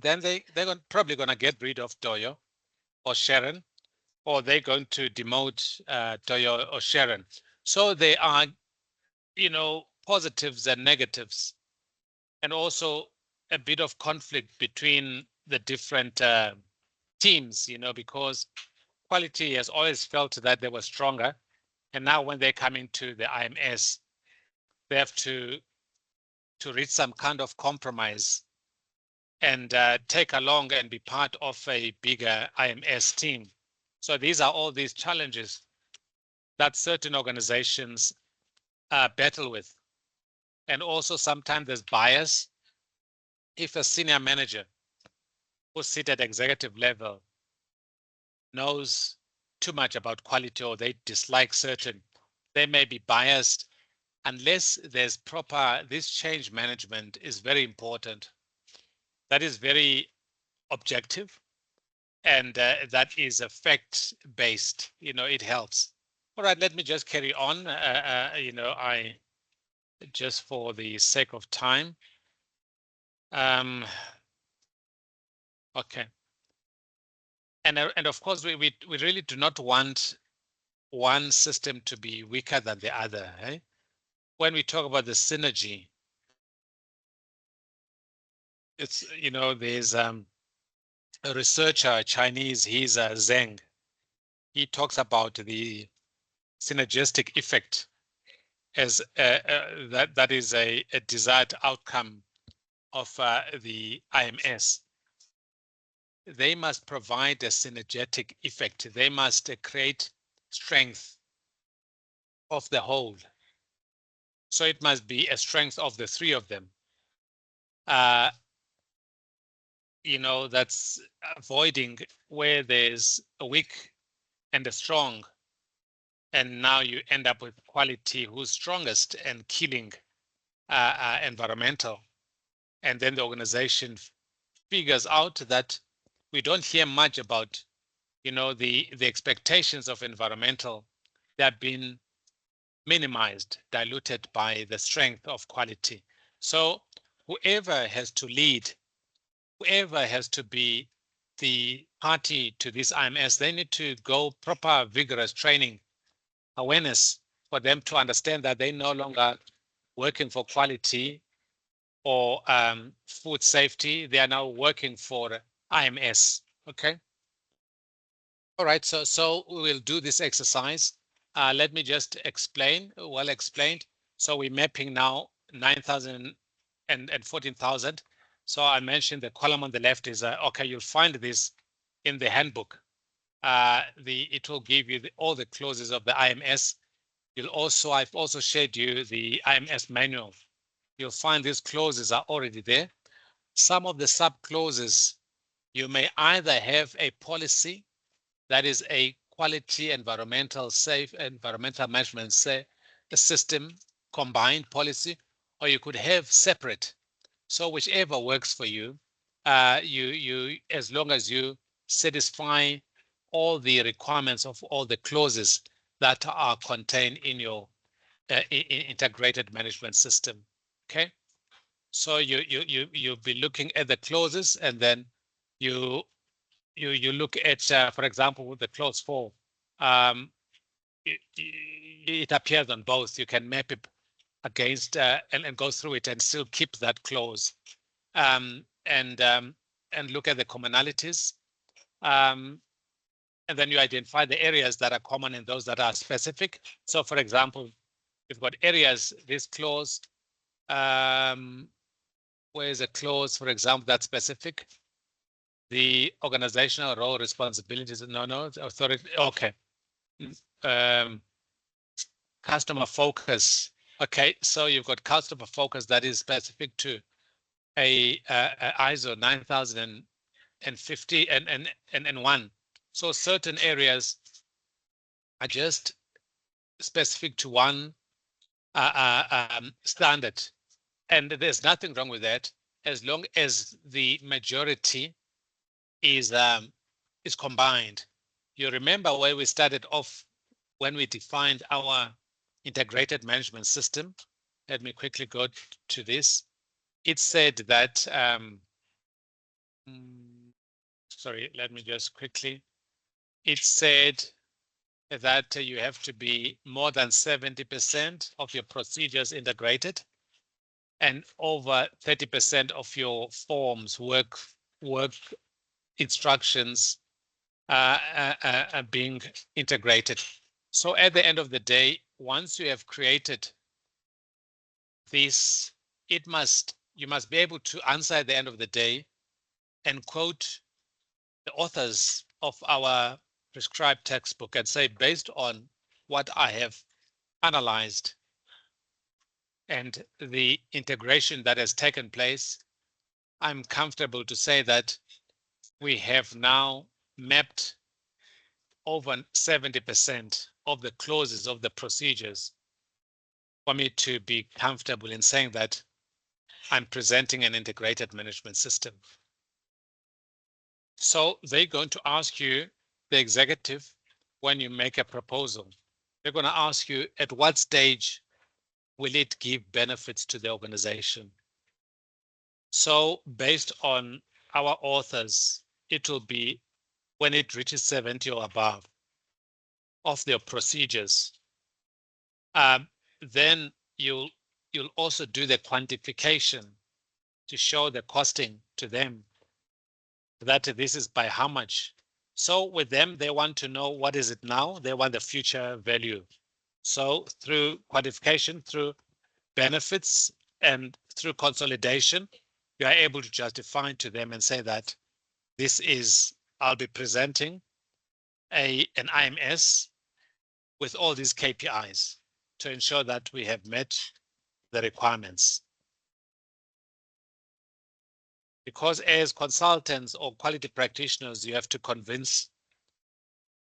then they're probably going to get rid of Doyo or Sharon, or they're going to demote Doyo or Sharon. So there are, positives and negatives, and also a bit of conflict between the different teams, because quality has always felt that they were stronger. And now when they come into the IMS, they have to reach some kind of compromise and take along and be part of a bigger IMS team. So these are all these challenges that certain organizations battle with. And also sometimes there's bias. If a senior manager who sit at executive level knows too much about quality, or they dislike certain, they may be biased unless there's this change management is very important. That is very objective, and that is fact-based, it helps. All right, let me just carry on. I just for the sake of time. Okay. And of course, we really do not want one system to be weaker than the other. Eh? When we talk about the synergy, it's, there's a researcher, Chinese, he's Zheng. He talks about the synergistic effect as that is a desired outcome of the IMS. They must provide a synergetic effect. They must create strength of the whole. So it must be a strength of the three of them. That's avoiding where there's a weak and a strong. And now you end up with quality who's strongest and killing environmental. And then the organization figures out that we don't hear much about, the expectations of environmental. They've been minimized, diluted by the strength of quality. So whoever has to lead, whoever has to be the party to this IMS, they need to go proper, vigorous training, awareness for them to understand that they're no longer working for quality or food safety. They are now working for IMS. Okay. All right. So we will do this exercise. Let me just explain. Well explained. So we're mapping now 9,000 and 14,000. So I mentioned the column on the left is okay. You'll find this in the handbook. It will give you all the clauses of the IMS. I've also shared you the IMS manual. You'll find these clauses are already there. Some of the sub clauses, you may either have a policy that is a quality environmental management system combined policy, or you could have separate. So whichever works for you, as long as you satisfy all the requirements of all the clauses that are contained in your integrated management system. Okay. So you'll be looking at the clauses, and then you look at, for example, with the clause 4. It appears on both. You can map it against and go through it and still keep that clause, and look at the commonalities. And then you identify the areas that are common and those that are specific. So, for example, you've got areas. This clause. Where is a clause, for example, that's specific? The organizational role responsibilities. No, authority. Okay. Customer focus. Okay, so you've got customer focus that is specific to a ISO 9050 and 1. So certain areas are just specific to one standard, and there's nothing wrong with that as long as the majority is combined. You remember where we started off when we defined our integrated management system. Let me quickly go to this. It said that, sorry, let me just quickly. It said that you have to be more than 70% of your procedures integrated, and over 30% of your forms, work instructions are being integrated. So at the end of the day, once you have created this, you must be able to answer at the end of the day and quote the authors of our prescribed textbook and say, based on what I have analyzed and the integration that has taken place, I'm comfortable to say that we have now mapped over 70% of the clauses of the procedures for me to be comfortable in saying that I'm presenting an integrated management system. So they're going to ask you, the executive, when you make a proposal, they're going to ask you at what stage will it give benefits to the organization? So based on our authors, it will be when it reaches 70 or above of their procedures. Then you'll also do the quantification to show the costing to them. that this is by how much. So with them, they want to know what is it now? They want the future value. So through quantification, through benefits, and through consolidation, you are able to justify to them and say that this is, I'll be presenting an IMS with all these KPIs to ensure that we have met the requirements. Because as consultants or quality practitioners, you have to convince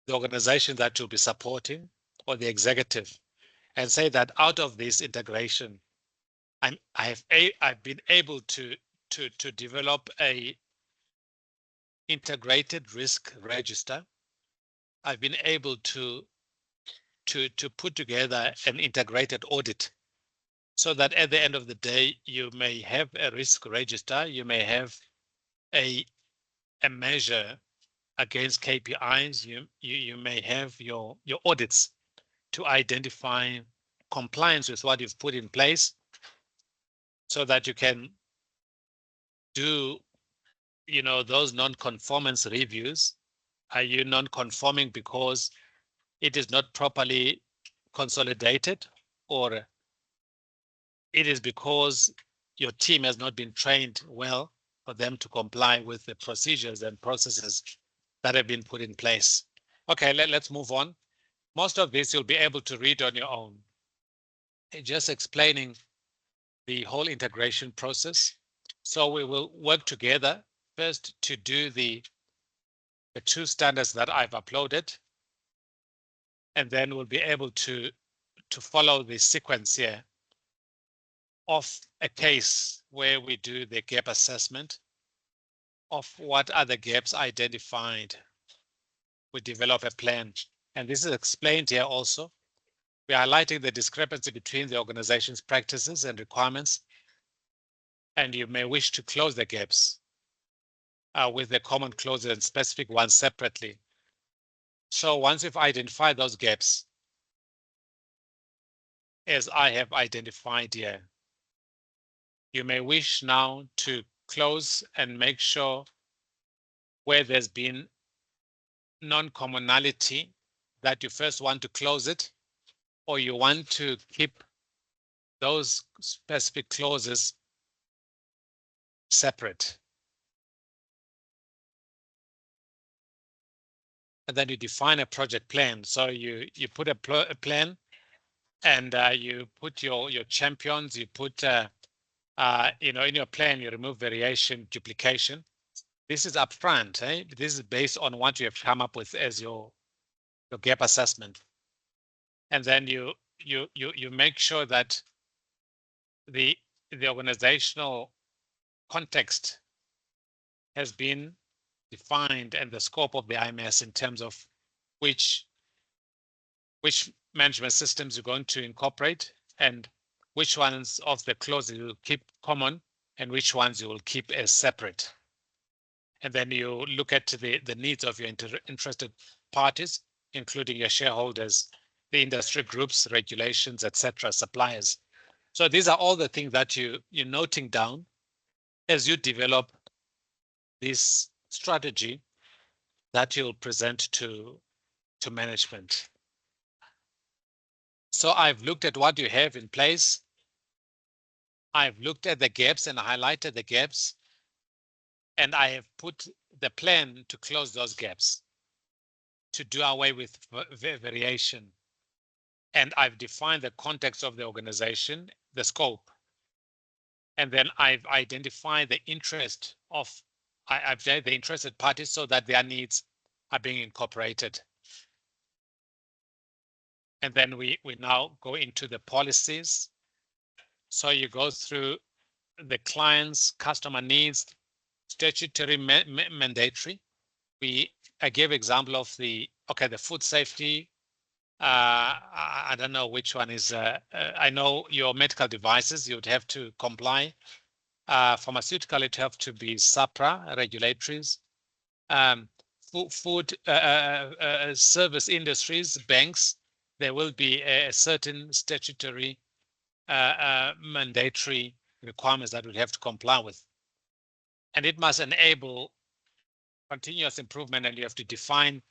the organization that you'll be supporting or the executive and say that out of this integration, I've been able to develop a integrated risk register. I've been able to put together an integrated audit so that at the end of the day, you may have a risk register, you may have a measure against KPIs, you may have your audits to identify compliance with what you've put in place so that you can do, those non-conformance reviews. Are you non-conforming because it is not properly consolidated, or it is because your team has not been trained well for them to comply with the procedures and processes that have been put in place? Okay, let's move on. Most of this you'll be able to read on your own. Just explaining the whole integration process. So we will work together first to do the two standards that I've uploaded, and then we'll be able to follow the sequence here of a case where we do the gap assessment of what are the gaps identified. We develop a plan, and this is explained here also. We are highlighting the discrepancy between the organization's practices and requirements, and you may wish to close the gaps with the common clauses and specific ones separately. So once you've identified those gaps, as I have identified here, you may wish now to close and make sure where there's been non-commonality that you first want to close it, or you want to keep those specific clauses separate. And then you define a project plan. So you put a plan, and you put your champions, you put in your plan, you remove variation, duplication. This is upfront. This is based on what you have come up with as your gap assessment. And then you make sure that the organizational context has been defined and the scope of the IMS in terms of which management systems you're going to incorporate and which ones of the clauses you will keep common and which ones you will keep as separate. And then you look at the needs of your interested parties, including your shareholders, the industry groups, regulations, etc., suppliers. So these are all the things that you're noting down as you develop this strategy that you'll present to management. So I've looked at what you have in place. I've looked at the gaps and highlighted the gaps, and I have put the plan to close those gaps, to do away with variation. And I've defined the context of the organization, the scope. And then I've identified the interest of the interested parties so that their needs are being incorporated. And then we now go into the policies. So you go through the client's customer needs, statutory, mandatory. I gave example of the food safety. I don't know which one is. I know your medical devices, you would have to comply. Pharmaceutical, it have to be SAPRA regulatories. Food service industries, banks, there will be a certain statutory mandatory requirements that we have to comply with. And it must enable continuous improvement, and you have to define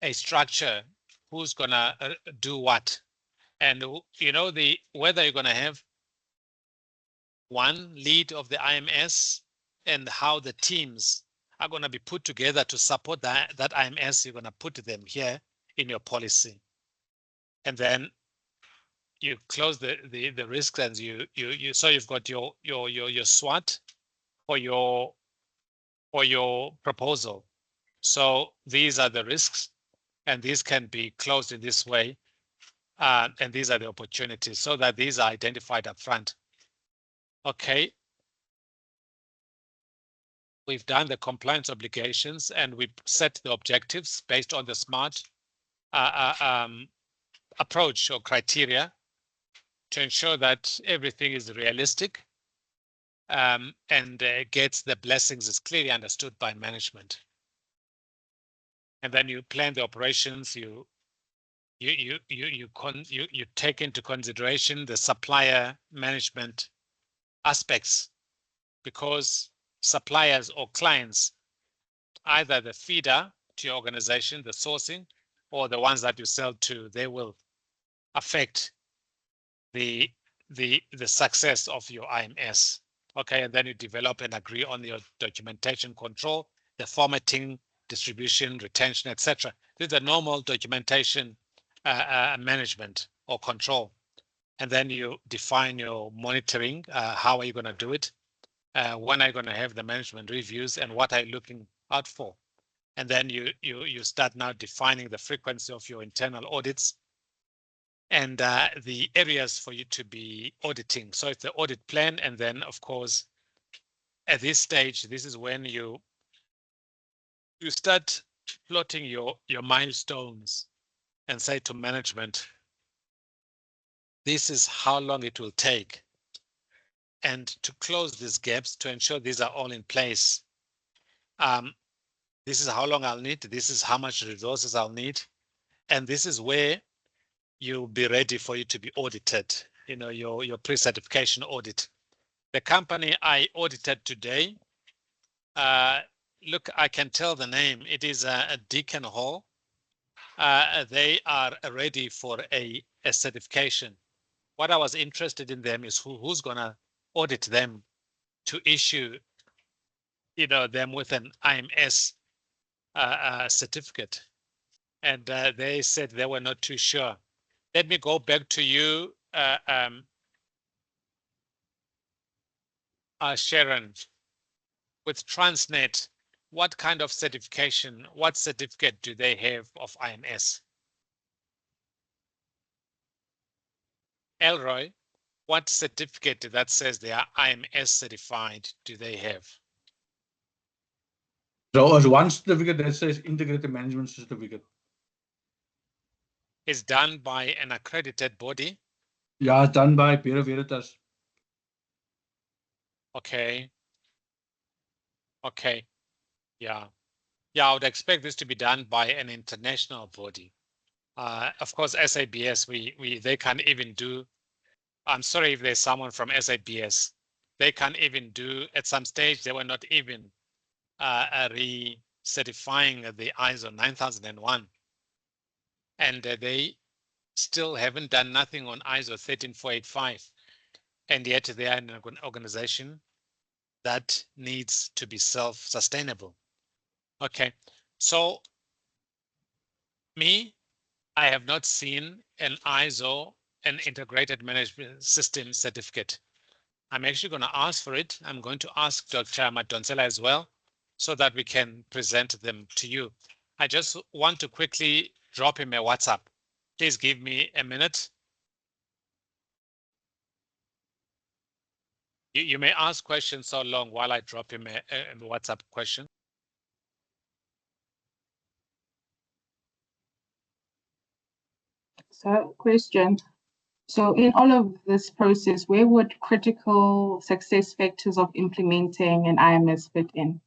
a structure, who's gonna do what. And you know, whether you're gonna have one lead of the IMS and how the teams are gonna be put together to support that IMS, you're gonna put them here in your policy. And then you close the risks, and so you've got your SWOT for your proposal. So these are the risks, and these can be closed in this way. And these are the opportunities, so that these are identified up front. Okay. We've done the compliance obligations, and we set the objectives based on the SMART approach or criteria to ensure that everything is realistic and gets the blessings is clearly understood by management. And then you plan the operations. You take into consideration the supplier management aspects, because suppliers or clients, either the feeder to your organization, the sourcing, or the ones that you sell to, they will affect the success of your IMS. Okay, and then you develop and agree on your documentation control, the formatting, distribution, retention, etc. This is a normal documentation management or control. And then you define your monitoring. How are you going to do it? When are you going to have the management reviews, and what are you looking out for? And then you start now defining the frequency of your internal audits and the areas for you to be auditing. So it's the audit plan. And then, of course, at this stage, this is when you start plotting your milestones and say to management, this is how long it will take. And to close these gaps, to ensure these are all in place, this is how long I'll need, this is how much resources I'll need, and this is where you'll be ready for you to be audited, you know, your pre-certification audit. The company I audited today, look, I can tell the name. It is a Deacon Hall. They are ready for a certification. What I was interested in them is who's gonna audit them to issue, you know, them with an IMS certificate. And they said they were not too sure. Let me go back to you, Sharon. With Transnet, what kind of certification, what certificate do they have of IMS? Elroy, what certificate that says they are IMS certified do they have? So as one certificate that says integrated management certificate. It's done by an accredited body? Yeah, it's done by Bureau Veritas. Okay. Okay. Yeah. Yeah, I would expect this to be done by an international body. Of course, SABS, they can't even do, I'm sorry if there's someone from SABS, they can't even do, at some stage, they were not even re-certifying the ISO 9001. And they still haven't done nothing on ISO 13485. And yet they are an organization that needs to be self-sustainable. Okay, so I have not seen an ISO, an integrated management system certificate. I'm actually going to ask for it. I'm going to ask Dr. Madonsela as well, so that we can present them to you. I just want to quickly drop him a WhatsApp. Please give me a minute. You may ask questions so long while I drop him a WhatsApp question. So, question. So in all of this process, where would critical success factors of implementing an IMS fit in?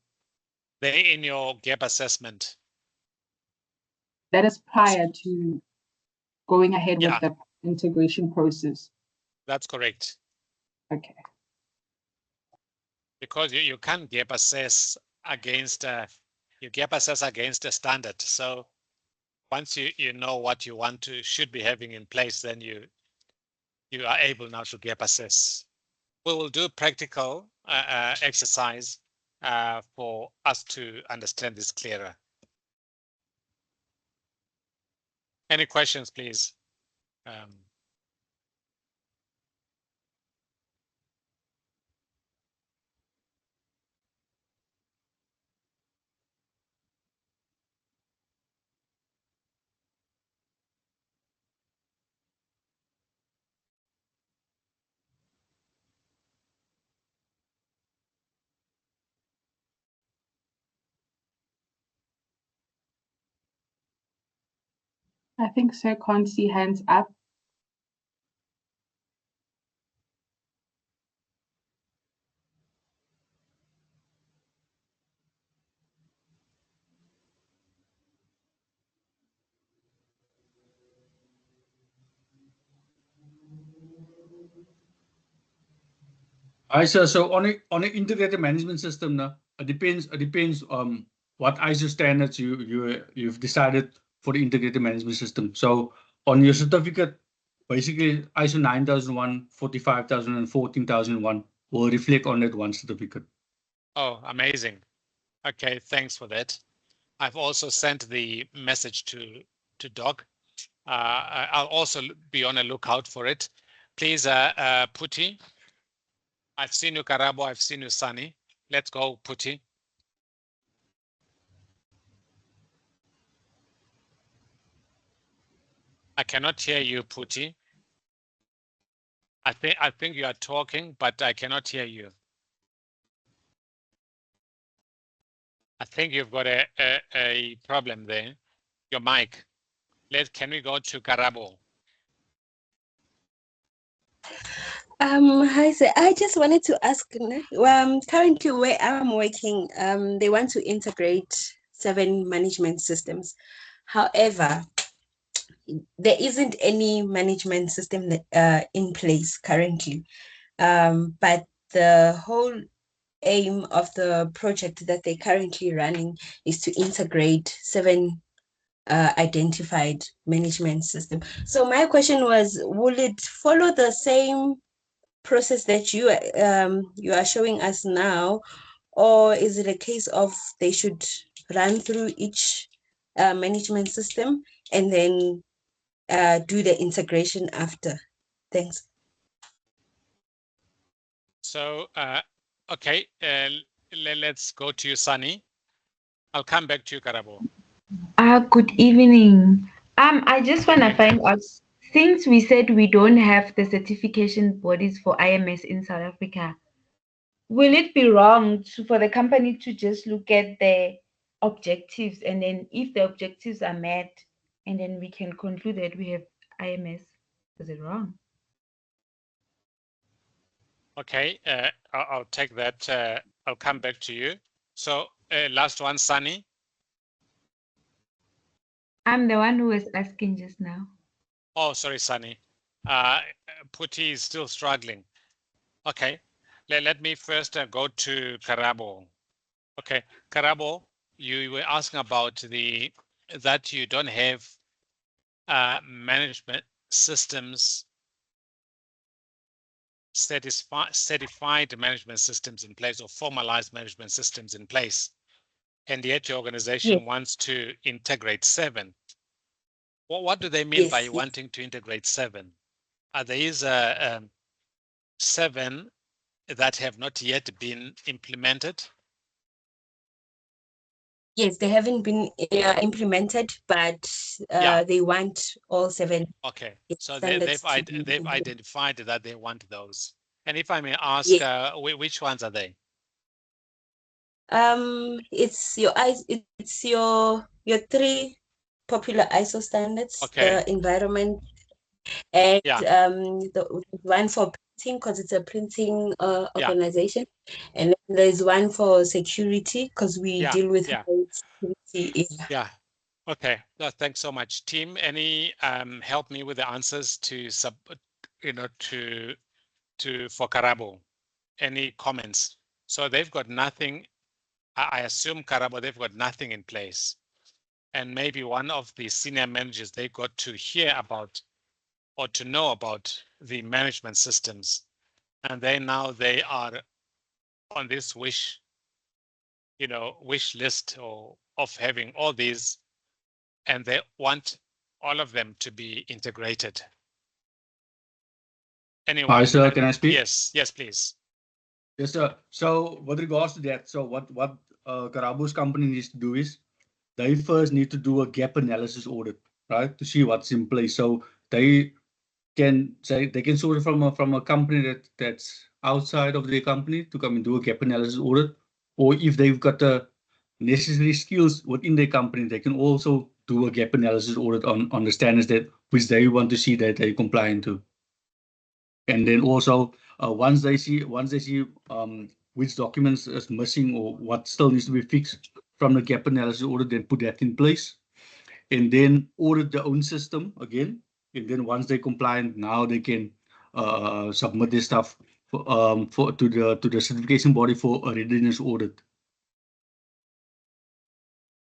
They're in your gap assessment. That is prior to going ahead with the integration process. That's correct. Okay. Because you can't gap assess against you gap assess against a standard. So once you know what you want to should be having in place, then you are able now to gap assess. We will do practical exercise for us to understand this clearer. Any questions, please? I think Sir can't see hands up. ISO, so on an integrated management system now, it depends what ISO standards you've decided for the integrated management system. So on your certificate, basically ISO 9001, 45000 and 14001 will reflect on that one certificate. Oh, amazing. Okay, thanks for that. I've also sent the message to Doc. I'll also be on a lookout for it. Please, Puti. I've seen you, Karabo. I've seen you, Sunny. Let's go, Puti. I cannot hear you, Puti. I think you are talking, but I cannot hear you. I think you've got a problem there. Your mic. Can we go to Karabo? Hi, sir. I just wanted to ask, currently where I'm working, they want to integrate 7 management systems. However, there isn't any management system that, in place currently. But the whole aim of the project that they're currently running is to integrate 7 identified management system. So my question was, will it follow the same process that you are showing us now, or is it a case of they should run through each management system and then do the integration after? Thanks. So, okay, let's go to you, Sunny. I'll come back to you, Karabo. Good evening. I just want to find out, since we said we don't have the certification bodies for IMS in South Africa, will it be wrong for the company to just look at the objectives, and then if the objectives are met, and then we can conclude that we have IMS? Is it wrong? Okay, I'll take that. I'll come back to you. So last one, Sunny. I'm the one who was asking just now. Oh, sorry, Sunny. Puti is still struggling. Okay, let me first go to Karabo. Okay, Karabo, you were asking about that you don't have management systems, certified management systems in place, or formalized management systems in place, and yet your organization wants to integrate 7. What do they mean by wanting to integrate 7? Are there 7 that have not yet been implemented? Yes, they haven't been implemented, but they want all 7. Okay, so they've identified that they want those. And if I may ask, which ones are they? It's your 3 popular ISO standards. The environment, and the one for printing, because it's a printing organization, and then there's one for security, because we deal with security. Okay, thanks so much, team. Any help me with the answers for Karabo? Any comments? So they've got nothing I assume, Karabo, they've got nothing in place. And maybe one of the senior managers, they got to hear about or to know about the management systems. And they are on this wish list of having all these, and they want all of them to be integrated. Anyone? Hi, sir, can I speak? Yes, please. Yes, sir. So with regards to that, so what Karabo's company needs to do is they first need to do a gap analysis audit, right, to see what's in place. So they can source it from a company that's outside of their company to come and do a gap analysis audit, or if they've got the necessary skills within their company, they can also do a gap analysis audit on the standards that which they want to see that they're compliant to. And then also once they see which documents is missing or what still needs to be fixed from the gap analysis audit, then put that in place, and then audit their own system again. And then once they're compliant, now they can submit their stuff to the certification body for a readiness audit.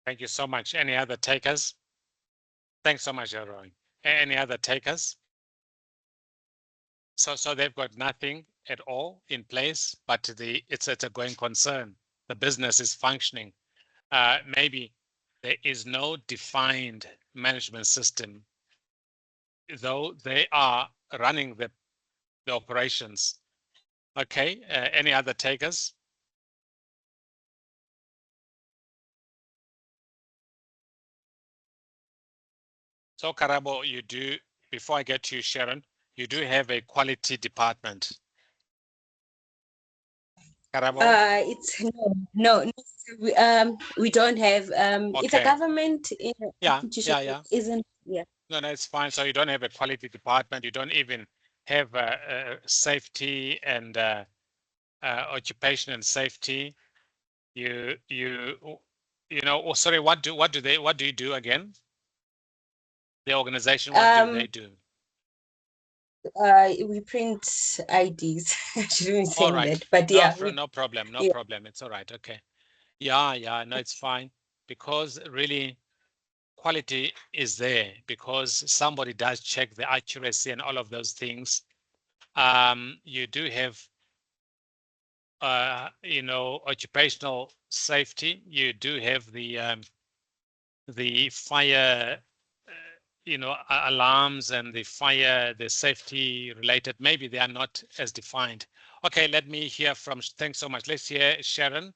Thank you so much. Any other takers? Thanks so much, Elroy. Any other takers? So they've got nothing at all in place, but it's a going concern. The business is functioning. Maybe there is no defined management system, though they are running the operations. Okay, any other takers? So Karabo, before I get to you, Sharon, you do have a quality department. Karabo? It's no, we don't have, it's a Okay. government Yeah, institution, isn't, yeah. No, it's fine. So you don't have a quality department. You don't even have safety and occupation and safety. Oh, sorry, what do you do again? The organization, what do they do? We print IDs. I shouldn't be saying All right. that, but yeah. No problem. No yeah. problem. It's all right. Okay. Yeah. No, it's fine, because really quality is there because somebody does check the accuracy and all of those things. You do have occupational safety. You do have the fire alarms and the safety related. Maybe they are not as defined. Okay, let me hear from, thanks so much. Let's hear Sharon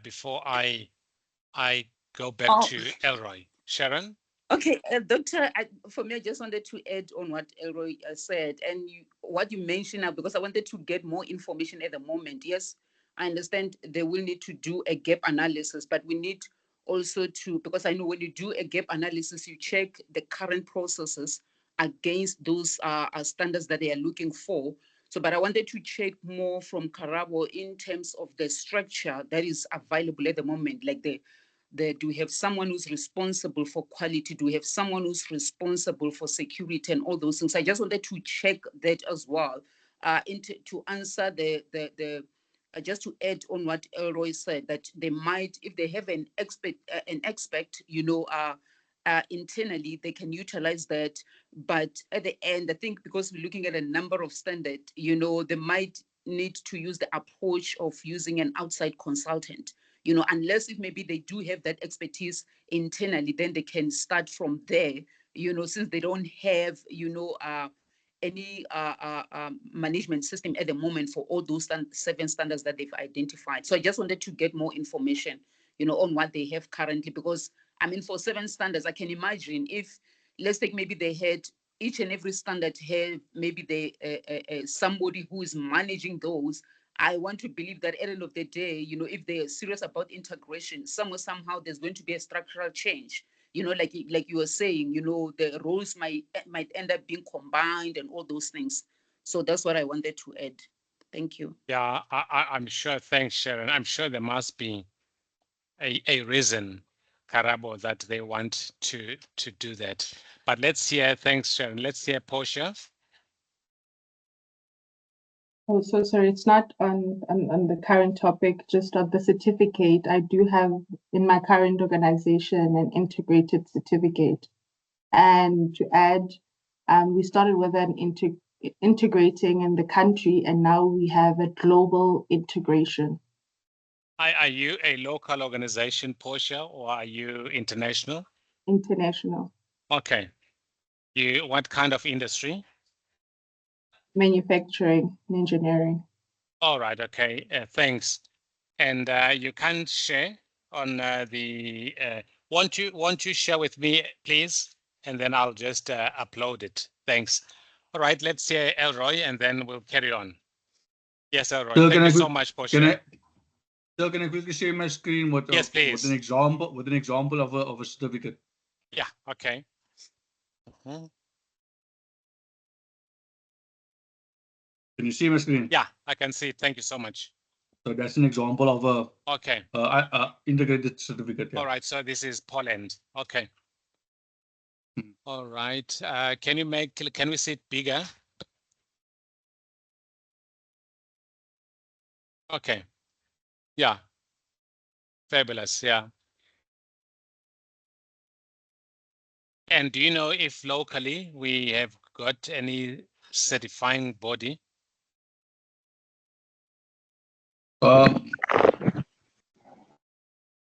before I go back to Elroy. Sharon? Okay, Doctor, for me, I just wanted to add on what Elroy said and what you mentioned now, because I wanted to get more information at the moment. Yes, I understand they will need to do a gap analysis, but we need also to, because I know when you do a gap analysis, you check the current processes against those standards that they are looking for. So, but I wanted to check more from Karabo in terms of the structure that is available at the moment, like do we have someone who's responsible for quality? Do we have someone who's responsible for security and all those things? I just wanted to check that as well. To answer just to add on what Elroy said, that they might, if they have an expert, internally, they can utilize that. But at the end, I think because we're looking at a number of standards, they might need to use the approach of using an outside consultant. Unless if maybe they do have that expertise internally, then they can start from there, since they don't have, any management system at the moment for all those 7 standards that they've identified. So I just wanted to get more information, on what they have currently, because I mean, for 7 standards, I can imagine if, let's take maybe they had each and every standard have maybe somebody who is managing those. I want to believe that at the end of the day, if they're serious about integration, somehow there's going to be a structural change. Like you were saying, the roles might end up being combined and all those things. So that's what I wanted to add. Thank you. Yeah, I'm sure. Thanks, Sharon. I'm sure there must be a reason, Karabo, that they want to do that. But let's hear, thanks, Sharon. Let's hear Portia. Oh, so sorry, it's not on the current topic, just on the certificate. I do have in my current organization an integrated certificate. And to add, we started with an integrating in the country, and now we have a global integration. Are you a local organization, Portia, or are you international? International. Okay. What kind of industry? Manufacturing and engineering. All right. Okay. Thanks. And you can share on the. Won't you share with me, please? And then I'll just upload it. Thanks. All right. Let's hear Elroy, and then we'll carry on. Yes, Elroy. So thank you so much, Portia. So can I quickly share my screen with, yes, please. With an example of a certificate? Yeah. Okay. Can you see my screen? Yeah, I can see it. Thank you so much. So that's an example of a okay integrated certificate. Yeah. All right. So this is Poland. Okay. All right. Can we see it bigger? Okay. Yeah. Fabulous. Yeah. And do you know if locally we have got any certifying body? Okay,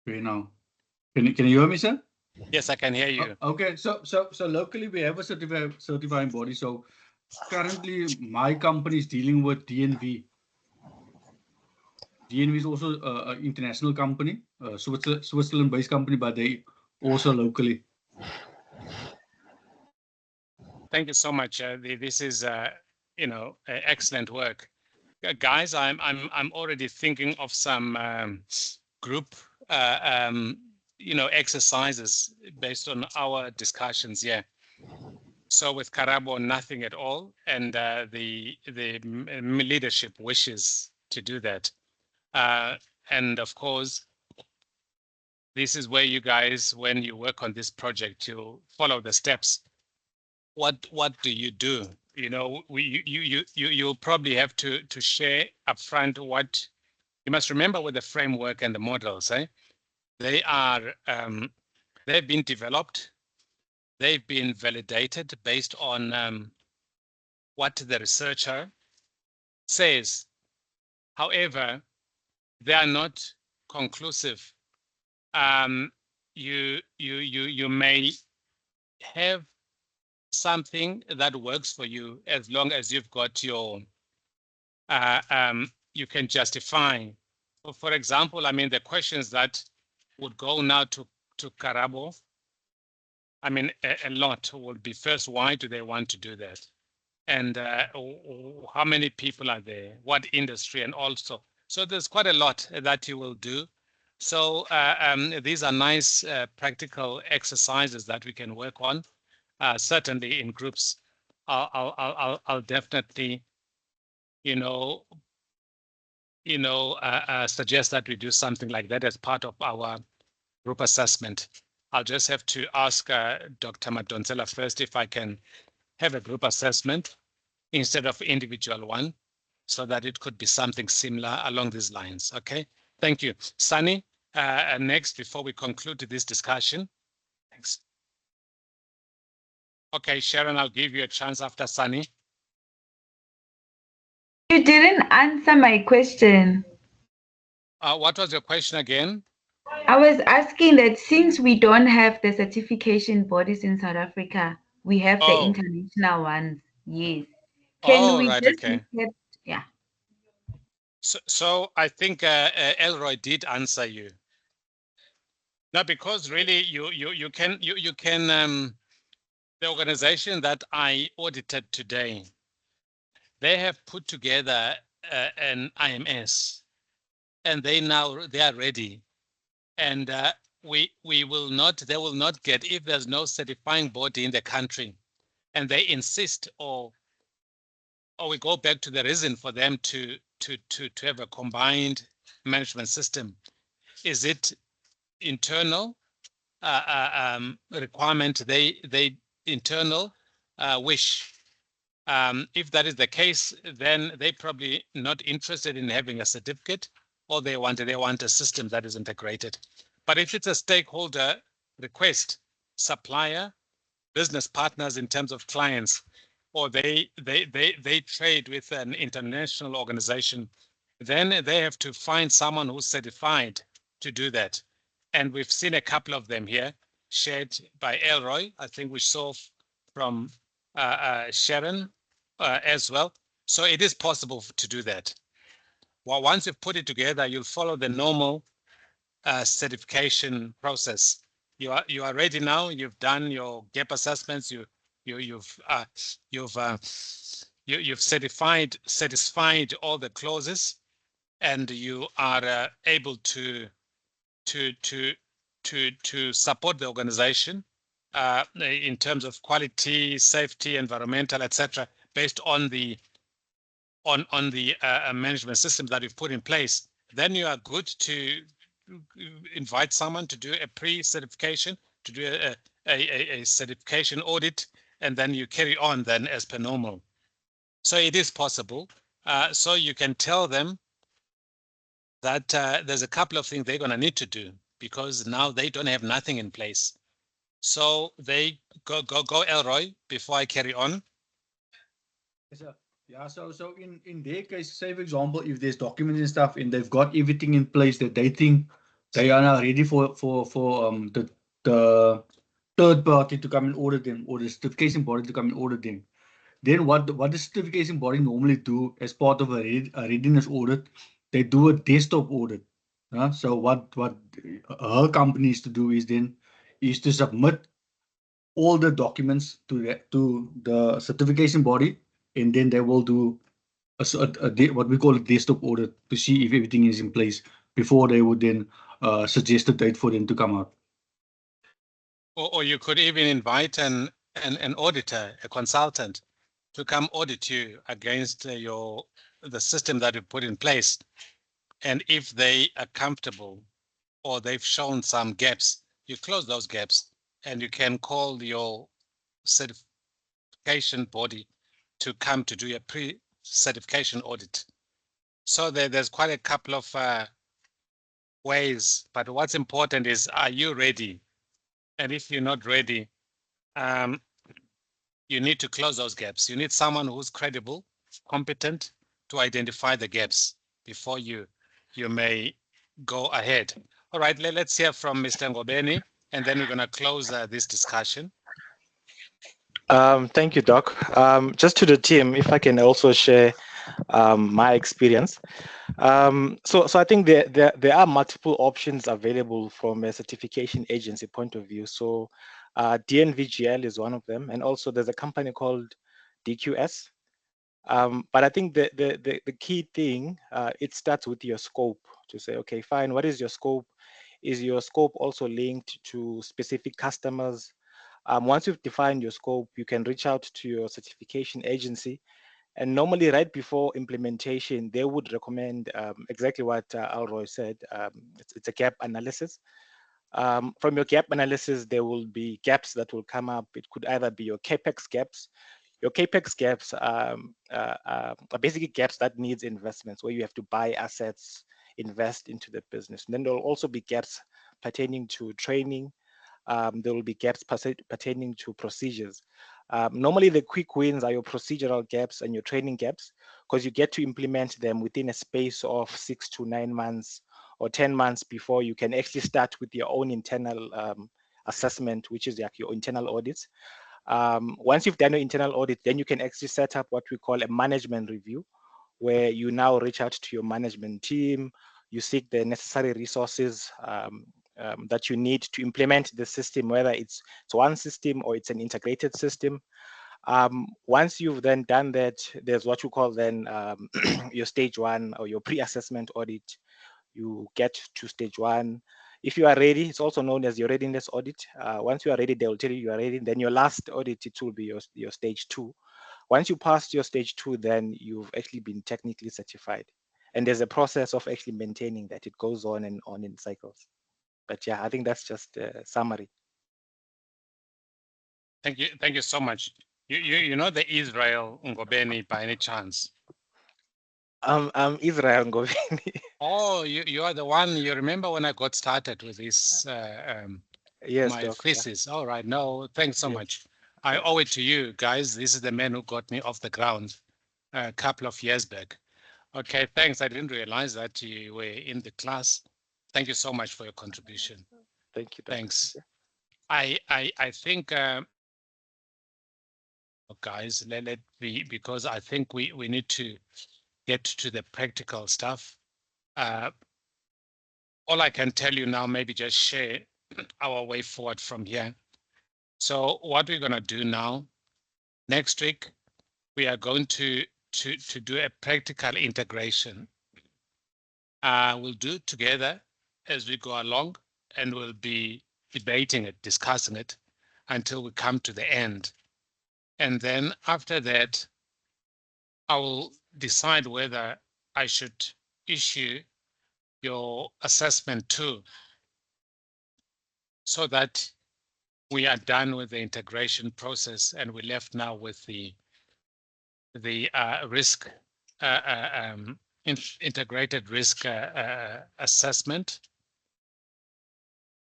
now. Can you hear me, sir? Yes, I can hear you. Okay, so locally we have a certifying body. So currently my company is dealing with DNV. DNV is also an international company, Switzerland-based company, but they also locally. Thank you so much. This is, excellent work, guys. I'm already thinking of some group, exercises based on our discussions here. So with Karabo, nothing at all, and the leadership wishes to do that. And of course, this is where you guys, when you work on this project, you follow the steps. What do you do? You know, you'll probably have to share upfront what you must remember with the framework and the models. They are they've been developed, they've been validated based on what the researcher says. However, they are not conclusive. You may have something that works for you as long as you've got your you can justify. For example, I mean, the questions that would go now to Karabo, I mean, a lot would be first, why do they want to do that? And how many people are there? What industry? And also, so there's quite a lot that you will do. So these are nice practical exercises that we can work on. Certainly in groups, I'll definitely, suggest that we do something like that as part of our group assessment. I'll just have to ask Dr. Madonsela first if I can have a group assessment instead of individual one, so that it could be something similar along these lines. Okay, thank you. Sunny, next before we conclude this discussion. Thanks. Okay, Sharon, I'll give you a chance after Sunny. You didn't answer my question. What was your question again? I was asking that since we don't have the certification bodies in South Africa, we have the international ones. Yes. Can we right, just okay. look at, yeah. So I think Elroy did answer you. Now, because really you can the organization that I audited today, they have put together an IMS, and they are ready, and they will not get, if there's no certifying body in the country, and they insist, or we go back to the reason for them to have a combined management system. Is it internal requirement? They internal wish If that is the case, then they're probably not interested in having a certificate, or they want a system that is integrated. But if it's a stakeholder request, supplier, business partners in terms of clients, or they trade with an international organization, then they have to find someone who's certified to do that. And we've seen a couple of them here shared by Elroy. I think we saw from Sharon as well. So it is possible to do that. Well, once you've put it together, you'll follow the normal certification process. You are ready now. You've done your gap assessments. You've satisfied all the clauses, and you are able to support the organization in terms of quality, safety, environmental, etc., based on the management system that you've put in place. Then you are good to invite someone to do a pre-certification, to do a certification audit, and then you carry on then as per normal. So it is possible. So you can tell them that there's a couple of things they're going to need to do, because now they don't have nothing in place. So they go Elroy, before I carry on. Yeah, so in their case, say for example, if there's documents and stuff and they've got everything in place that they think they are now ready for the third party to come and audit them, or the certification body to come and audit them, then what the certification body normally do as part of a readiness audit, they do a desktop audit. So what her company is to do is to submit all the documents to the certification body, and then they will do what we call a desktop audit to see if everything is in place before they would then suggest a date for them to come out. Or you could even invite an auditor, a consultant, to come audit you against the system that you put in place. And if they are comfortable or they've shown some gaps, you close those gaps, and you can call your certification body to come to do a pre-certification audit. So there's quite a couple of ways, but what's important is, are you ready? And if you're not ready, you need to close those gaps. You need someone who's credible, competent to identify the gaps before you may go ahead. All right, let's hear from Mr. Ngobeni, and then we're going to close this discussion. Thank you, Doc. Just to the team, if I can also share my experience. So I think there are multiple options available from a certification agency point of view. So DNVGL is one of them, and also there's a company called DQS. But I think the key thing, it starts with your scope, to say, okay, fine, what is your scope? Is your scope also linked to specific customers? Once you've defined your scope, you can reach out to your certification agency. And normally right before implementation, they would recommend exactly what Alroy said. It's a gap analysis. From your gap analysis, there will be gaps that will come up. It could either be your CapEx gaps. Your CapEx gaps are basically gaps that needs investments, where you have to buy assets, invest into the business. And then there will also be gaps pertaining to training. There will be gaps pertaining to procedures. Normally, the quick wins are your procedural gaps and your training gaps, because you get to implement them within a space of 6 to 9 months or 10 months before you can actually start with your own internal assessment, which is like your internal audits. Once you've done your internal audit, then you can actually set up what we call a management review, where you now reach out to your management team, you seek the necessary resources that you need to implement the system, whether it's one system or it's an integrated system. Once you've then done that, there's what you call then your stage one or your pre-assessment audit. You get to stage one. If you are ready, it's also known as your readiness audit. Once you are ready, they will tell you are ready. Then your last audit, it will be your stage two. Once you pass your stage two, then you've actually been technically certified. And there's a process of actually maintaining that. It goes on and on in cycles. But yeah, I think that's just a summary. Thank you so much. You know the Israel Ngobeni by any chance? I'm Israel Ngoveni. Oh, you are the one. You remember when I got started with this Yes, my doctor. thesis? All right. No, thanks so Yes. much. I owe it to you guys. This is the man who got me off the ground a couple of years back. Okay, thanks. I didn't realize that you were in the class. Thank you so much for your contribution. Thank you, doctor. Thanks. I think guys, let be, because I think we need to get to the practical stuff. All I can tell you now, maybe just share our way forward from here. So what we're going to do now, next week, we are going to do a practical integration. We'll do it together as we go along, and we'll be debating it, discussing it until we come to the end. And then after that, I will decide whether I should issue your assessment too, so that we are done with the integration process and we're left now with the risk integrated risk assessment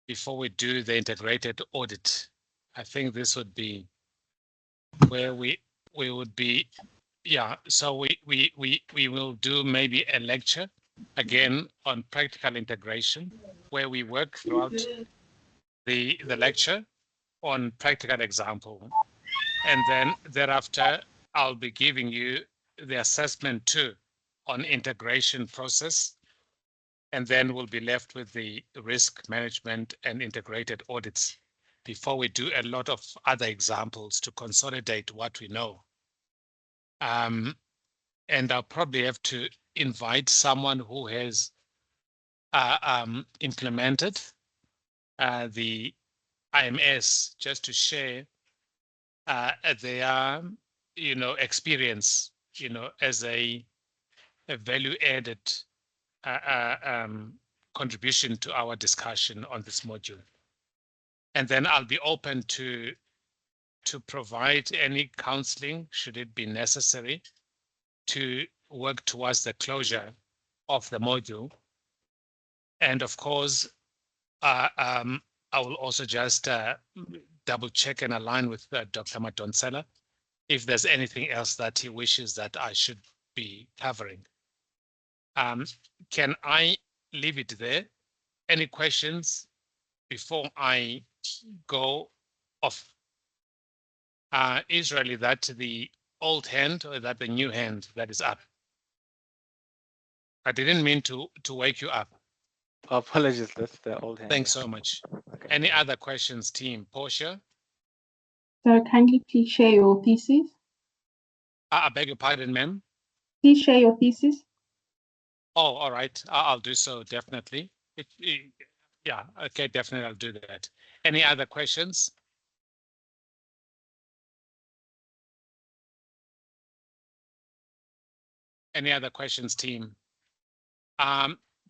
before we do the integrated audit. I think this would be where we would be. Yeah, so we will do maybe a lecture again on practical integration, where we work throughout the lecture on practical example. And then thereafter, I'll be giving you the assessment too on integration process. And then we'll be left with the risk management and integrated audits before we do a lot of other examples to consolidate what we know. And I'll probably have to invite someone who has implemented the IMS just to share their experience, as a value added contribution to our discussion on this module. And then I'll be open to provide any counseling should it be necessary to work towards the closure of the module. And of course, I will also just double check and align with Dr. Madonsela if there's anything else that he wishes that I should be covering. Can I leave it there? Any questions before I go off? Israel, is that the old hand or is that the new hand that is up? I didn't mean to wake you up. Apologies, that's the old hand. Thanks so much. Okay. Any other questions, team? Portia? So kindly please share your thesis. I beg your pardon, ma'am? Please share your thesis. Oh, all right. I'll do so, definitely. Yeah, okay, definitely I'll do that. Any other questions? Any other questions, team?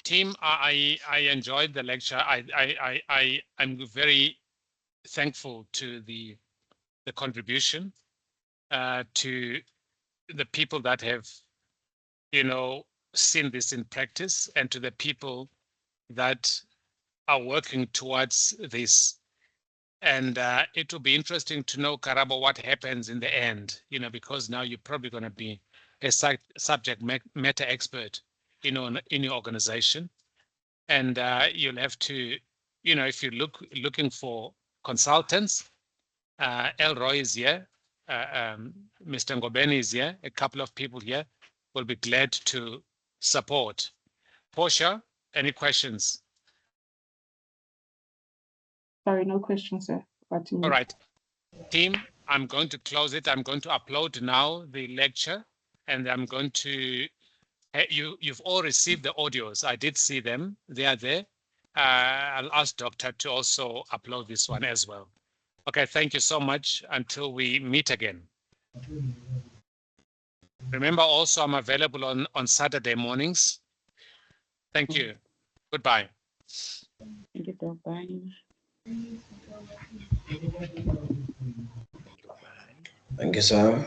Team, I enjoyed the lecture. I'm very thankful to the contribution to the people that have, seen this in practice, and to the people that are working towards this. And it will be interesting to know, Karabo, what happens in the end, because now you're probably going to be a subject matter expert, in your organization. And you'll have to, if you're looking for consultants, Elroy is here, Mr. Ngobeni is here, a couple of people here will be glad to support. Portia, any questions? Sorry, no questions, sir. All right, team, I'm going to close it. I'm going to upload now the lecture, and I'm going to, you've all received the audios. I did see them, they are there. I'll ask Doctor to also upload this one as well. Okay, thank you so much until we meet again. Remember also, I'm available on Saturday mornings. Thank you. Goodbye. Thank you, bye. Thank you, sir.